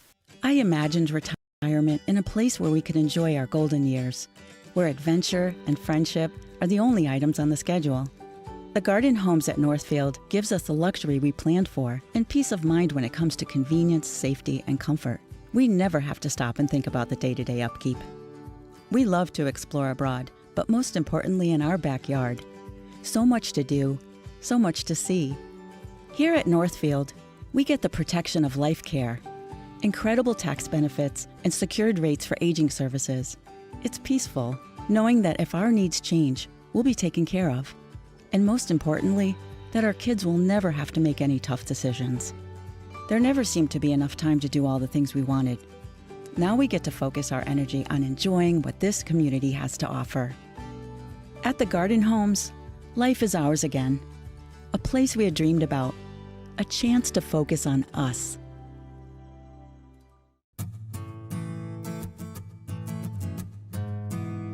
I imagined retirement in a place where we could enjoy our golden years, where adventure and friendship are the only items on the schedule. The Garden Homes at Northfield gives us the luxury we planned for and peace of mind when it comes to convenience, safety, and comfort. We never have to stop and think about the day-to-day upkeep. We love to explore abroad, but most importantly in our backyard. So much to do, so much to see. Here at Northfield, we get the protection of life care, incredible tax benefits, and secured rates for aging services. It's peaceful, knowing that if our needs change, we'll be taken care of. And most importantly, that our kids will never have to make any tough decisions. There never seemed to be enough time to do all the things we wanted. Now we get to focus our energy on enjoying what this community has to offer. At the Garden Homes, life is ours again. A place we had dreamed about. A chance to focus on us.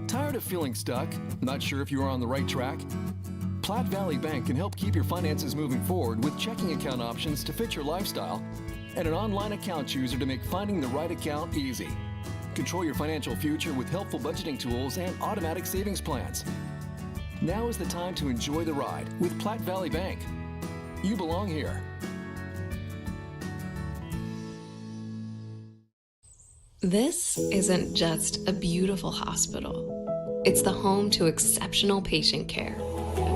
Tired of feeling stuck? Not sure if you are on the right track? Platte Valley Bank can help keep your finances moving forward with checking account options to fit your lifestyle and an online account chooser to make finding the right account easy. Control your financial future with helpful budgeting tools and automatic savings plans. Now is the time to enjoy the ride with Platte Valley Bank. You belong here. This isn't just a beautiful hospital. It's the home to exceptional patient care.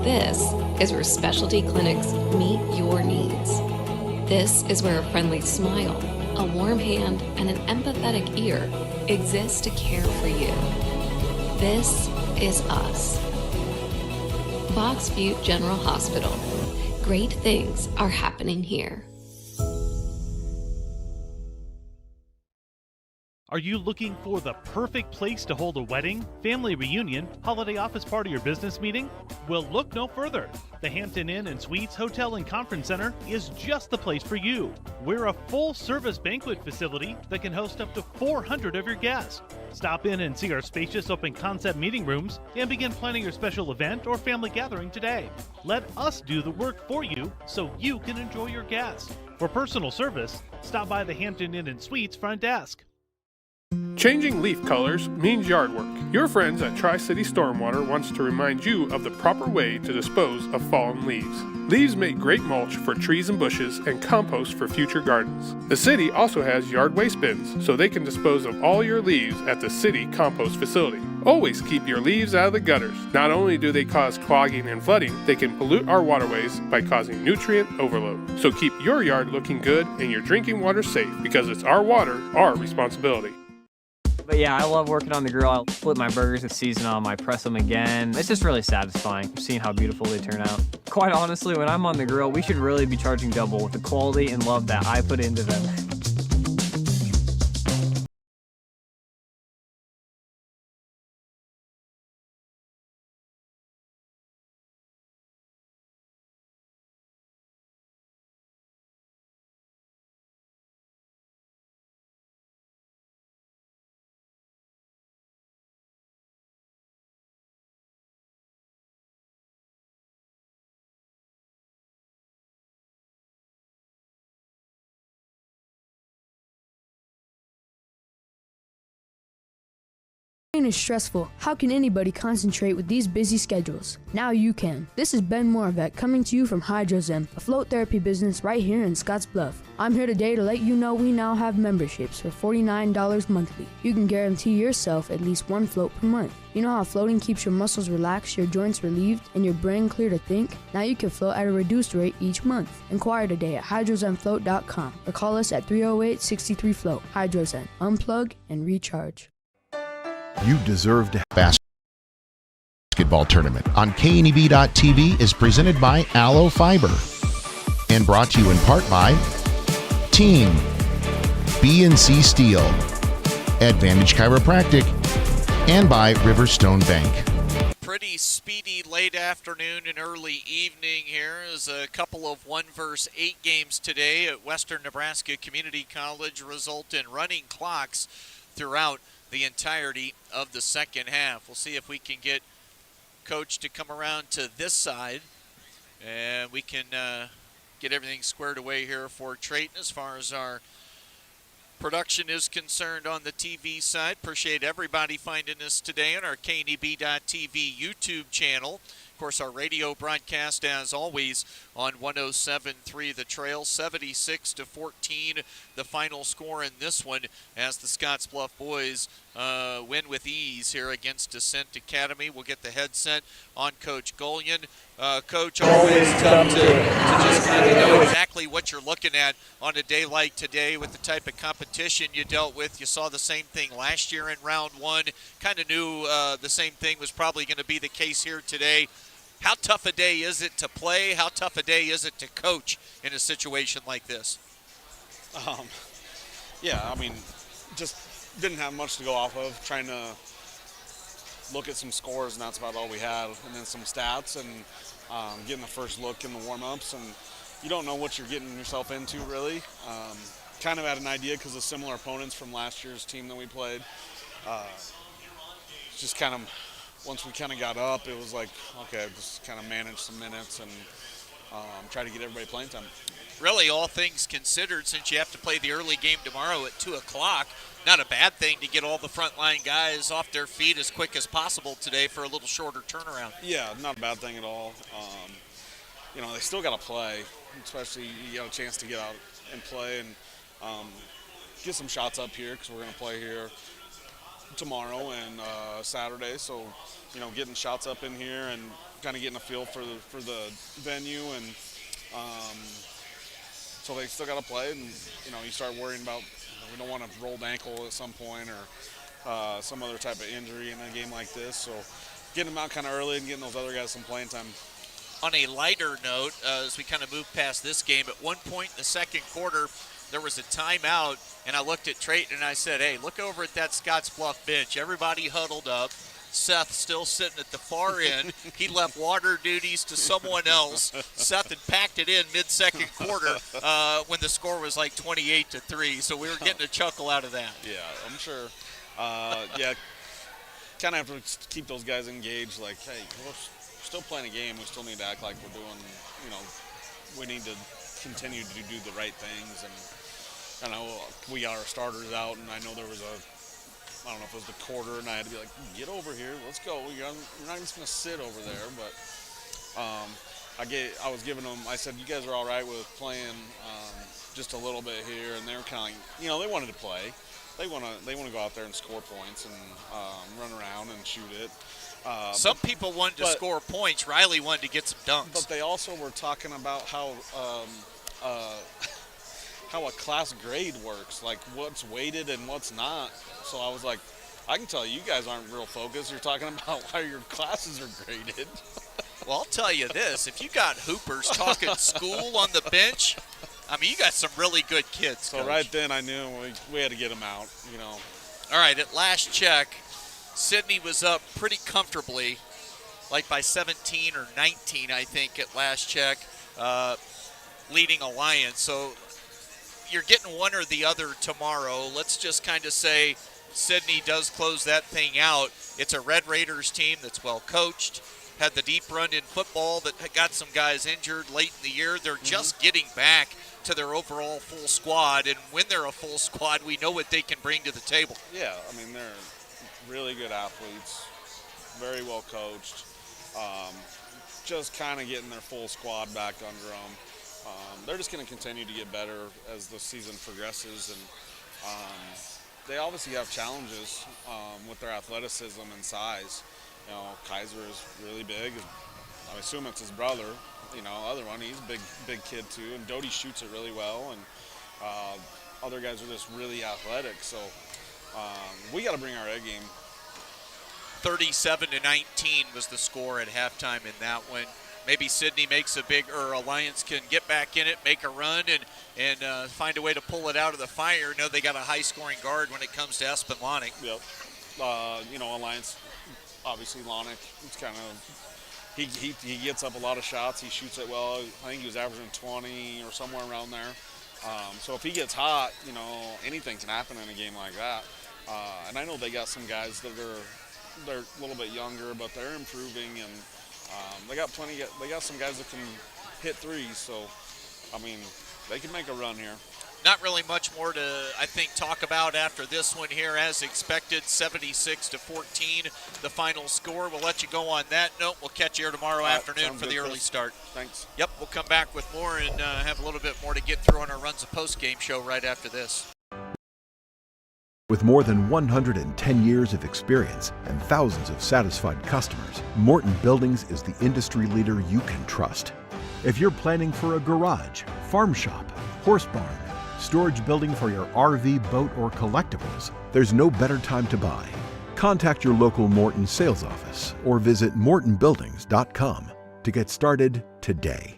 This is where specialty clinics meet your needs. This is where a friendly smile, a warm hand, and an empathetic ear exist to care for you. This is us. Box Butte General Hospital. Great things are happening here. Are you looking for the perfect place to hold a wedding, family reunion, holiday office party, or business meeting? Well, look no further. The Hampton Inn and Suites Hotel and Conference Center is just the place for you. We're a full-service banquet facility that can host up to 400 of your guests. Stop in and see our spacious open-concept meeting rooms and begin planning your special event or family gathering today. Let us do the work for you so you can enjoy your guests. For personal service, stop by the Hampton Inn and Suites front desk. Changing leaf colors means yard work. Your friends at Tri-City Stormwater wants to remind you of the proper way to dispose of fallen leaves. Leaves make great mulch for trees and bushes and compost for future gardens. The city also has yard waste bins, so they can dispose of all your leaves at the city compost facility. Always keep your leaves out of the gutters. Not only do they cause clogging and flooding, they can pollute our waterways by causing nutrient overload. So keep your yard looking good and your drinking water safe, because it's our water, our responsibility. But yeah, I love working on the grill. I'll flip my burgers and season them. I press them again. It's just really satisfying seeing how beautiful they turn out. Quite honestly, when I'm on the grill, we should really be charging double with the quality and love that I put into them. Training is stressful. How can anybody concentrate with these busy schedules? Now you can. This is Ben Moravec coming to you from Hydrozen, a float therapy business right here in Scottsbluff. I'm here today to let you know we now have memberships for $49 monthly. You can guarantee yourself at least one float per month. You know how floating keeps your muscles relaxed, your joints relieved, and your brain clear to think? Now you can float at a reduced rate each month. Inquire today at hydrozenfloat.com or call us at 308-63-FLOAT. Hydrozen. Unplug and recharge. You deserve to Basketball tournament on KNEB.TV is presented by Aloe Fiber and brought to you in part by Team B&C Steel, Advantage Chiropractic, and by Riverstone Bank. Pretty speedy late afternoon and early evening here is a couple of 1-versus-8 games today at Western Nebraska Community College result in running clocks throughout the entirety of the second half. We'll see if we can get Coach to come around to this side and we can get everything squared away here for Trayton as far as our production is concerned on the TV side. Appreciate everybody finding us today on our KNEB.TV YouTube channel. Of course, our radio broadcast, as always, on 107.3 The Trail, 76-14, the final score in this one as the Scottsbluff boys win with ease here against Ascent Academy. We'll get the headset on Coach Golian. Coach, always tough to just kind of know exactly what you're looking at on a day like today with the type of competition you dealt with. You saw the same thing last year in round one. Kind of knew the same thing was probably going to be the case here today. How tough a day is it to play? How tough a day is it to coach in a situation like this? Yeah, I mean, just didn't have much to go off of, trying to look at some scores, and that's about all we had, and then some stats, and getting the first look in the warm-ups, and you don't know what you're getting yourself into, really. Kind of had an idea because of similar opponents from last year's team that we played. Just kind of, once we kind of got up, it was like, okay, just kind of manage some minutes and try to get everybody playing time. Really, all things considered, since you have to play the early game tomorrow at 2 o'clock, not a bad thing to get all the frontline guys off their feet as quick as possible today for a little shorter turnaround. Yeah, not a bad thing at all. You know, they still got to play, especially you got a chance to get out and play and get some shots up here because we're going to play here tomorrow and Saturday. So, you know, getting shots up in here and kind of getting a feel for the venue, and so they still got to play. And you know, you start worrying about, we don't want a rolled ankle at some point or some other type of injury in a game like this. So getting them out kind of early and getting those other guys some playing time. On a lighter note, as we kind of move past this game, at one point in the second quarter, there was a timeout, and I looked at Trayton and I said, hey, look over at that Scottsbluff bench. Everybody huddled up. Seth still sitting at the far end. He left water duties to someone else. Seth had packed it in mid-second quarter when the score was like 28-3, so we were getting a chuckle out of that. Yeah, I'm sure. Yeah, kind of have to keep those guys engaged, like, hey, we're still playing a game. We still need to act like we're doing, you know, we need to continue to do the right things. And I know we got our starters out, and I know there was I don't know if it was the quarter, and I had to be like, get over here, let's go. You're not just going to sit over there. But I was giving them, I said, you guys are all right with playing just a little bit here, and they were kind of, you know, they wanted to play. They want to go out there and score points and run around and shoot it. Some people wanted to score points. Riley wanted to get some dunks. But they also were talking about how a class grade works, like what's weighted and what's not. So I was like, I can tell you guys aren't real focused. You're talking about how your classes are graded. Well, I'll tell you this. If you got hoopers talking school on the bench, I mean, you got some really good kids, So Coach. right then I knew we had to get them out, you know. All right, at last check, Sydney was up pretty comfortably, like by 17 or 19, I think, at last check, leading Alliance. So you're getting one or the other tomorrow. Let's just kind of say Sydney does close that thing out. It's a Red Raiders team that's well coached, had the deep run in football that got some guys injured late in the year. They're just getting back to their overall full squad, and when they're a full squad, we know what they can bring to the table. Yeah, I mean, really good athletes, very well coached. Just kind of getting their full squad back under them. They're just going to continue to get better as the season progresses, and they obviously have challenges with their athleticism and size. You know, Kaiser is really big. I assume it's his brother. You know, other one, he's a big kid too, and Doty shoots it really well, and other guys are just really athletic. So we got to bring our A game. 37-19 was the score at halftime in that one. Maybe Sydney makes Alliance can get back in it, make a run, and find a way to pull it out of the fire. No, they got a high-scoring guard when it comes to Espen Lonick. Yep. You know, Alliance, obviously Lonick, it's kind of, he gets up a lot of shots. He shoots it well. I think he was averaging 20 or somewhere around there. So if he gets hot, you know, anything can happen in a game like that. And I know they got some guys that they're a little bit younger, but they're improving, and they got some guys that can hit threes. So, I mean, they can make a run here. Not really much more to, I think, talk about after this one here. As expected, 76-14, the final score. We'll let you go on that note. We'll catch you here tomorrow afternoon for the early start. Thanks. Yep, we'll come back with more and have a little bit more to get through on our Runs a Post-game show right after this. With more than 110 years of experience and thousands of satisfied customers, Morton Buildings is the industry leader you can trust. If you're planning for a garage, farm shop, horse barn, storage building for your RV, boat, or collectibles, there's no better time to buy. Contact your local Morton sales office or visit mortonbuildings.com to get started today.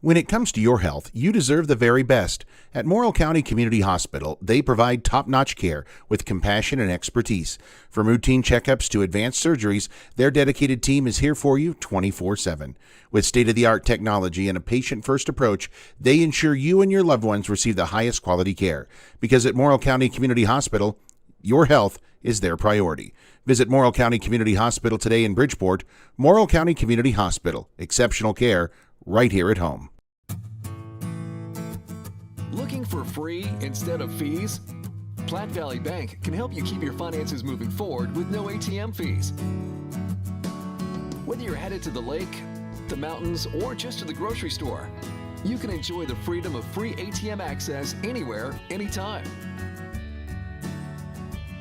When it comes to your health, you deserve the very best. At Morrill County Community Hospital, they provide top-notch care with compassion and expertise. From routine checkups to advanced surgeries, their dedicated team is here for you 24/7. With state-of-the-art technology and a patient-first approach, they ensure you and your loved ones receive the highest quality care. Because at Morrill County Community Hospital, your health is their priority. Visit Morrill County Community Hospital today in Bridgeport. Morrill County Community Hospital. Exceptional care right here at home. Looking for free instead of fees? Platte Valley Bank can help you keep your finances moving forward with no ATM fees. Whether you're headed to the lake, the mountains, or just to the grocery store, you can enjoy the freedom of free ATM access anywhere, anytime.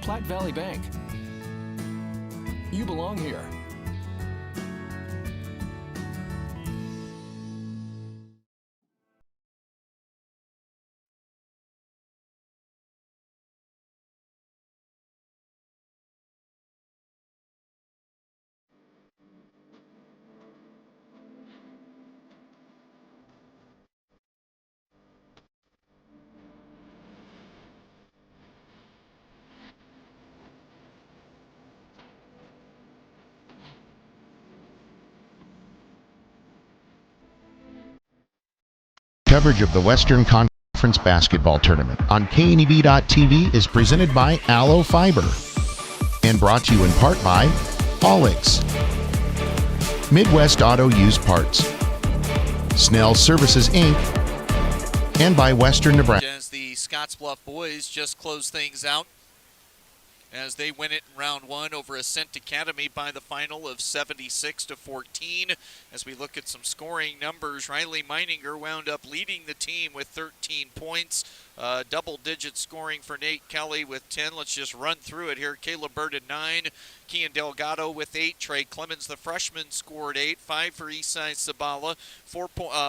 Platte Valley Bank. You belong here. Coverage of the Western Conference Basketball Tournament on KNEB.TV is presented by Aloe Fiber and brought to you in part by Allix, Midwest Auto Used Parts, Snell Services, Inc., and by Western Nebraska. As the Scottsbluff boys just close things out as they win it in round one over Ascent Academy by the final of 76-14. As we look at some scoring numbers, Riley Meininger wound up leading the team with 13 points. Double-digit scoring for Nate Kelly with 10. Let's just run through it here. Caleb Bird at 9. Kean Delgado with 8. Trey Clemens, the freshman, scored 8. 5 for Isai Sabala.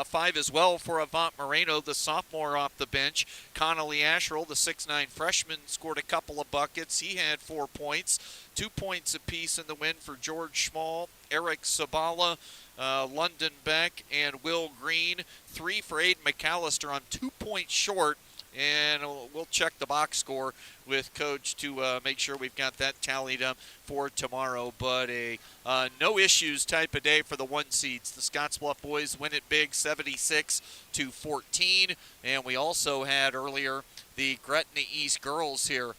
5 as well for Avant Moreno, the sophomore off the bench. Connolly Asherle, the 6'9 freshman, scored a couple of buckets. He had 4 points. 2 points apiece in the win for George Schmall, Eric Sabala, London Beck, and Will Green. 3 for Aiden McAllister. I'm 2 points short. And we'll check the box score with Coach to make sure we've got that tallied up for tomorrow. But a no issues type of day for the 1 seeds. The Scottsbluff boys win it big, 76-14. And we also had earlier the Gretna East girls here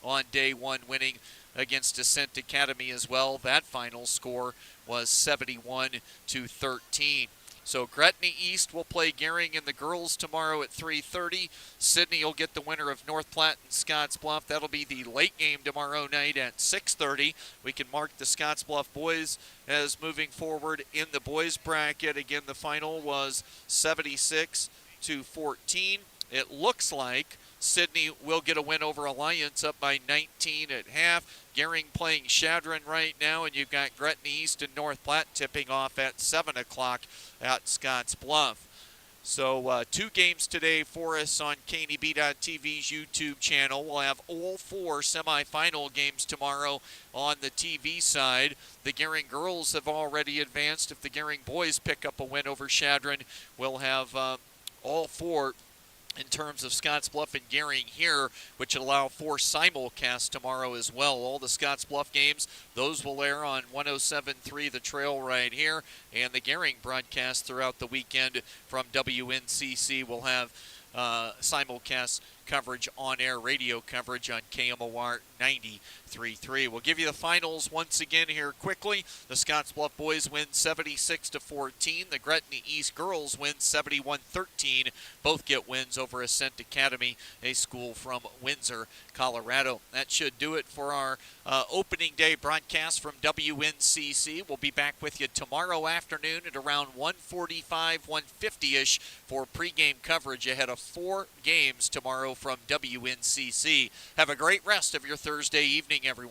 on day 1 winning against Ascent Academy as well. That final score was 71-13. So Gretna East will play Gering and the girls tomorrow at 3:30. Sidney will get the winner of North Platte and Scottsbluff. That'll be the late game tomorrow night at 6:30. We can mark the Scottsbluff boys as moving forward in the boys bracket. Again, the final was 76-14. It looks like Sidney will get a win over Alliance, up by 19 at half. Gering playing Shadron right now, and you've got Gretna East and North Platte tipping off at 7 o'clock at Scottsbluff. So 2 games today for us on KNEB.TV's YouTube channel. We'll have all 4 semifinal games tomorrow on the TV side. The Gering girls have already advanced. If the Gering boys pick up a win over Shadron, we'll have all 4 in terms of Scottsbluff and Gering here, which allow 4 simulcasts tomorrow as well. All the Scottsbluff games, those will air on 107.3 The Trail right here, and the Gering broadcast throughout the weekend from WNCC will have simulcast coverage, on-air radio coverage on KMOR 93.3. We'll give you the finals once again here quickly. The Scottsbluff boys win 76-14. The Gretna East girls win 71-13. Both get wins over Ascent Academy, a school from Windsor, Colorado. That should do it for our opening day broadcast from WNCC. We'll be back with you tomorrow afternoon at around 1:45, 1:50-ish for pregame coverage ahead of 4 games tomorrow from WNCC. Have a great rest of your Thursday evening, everyone.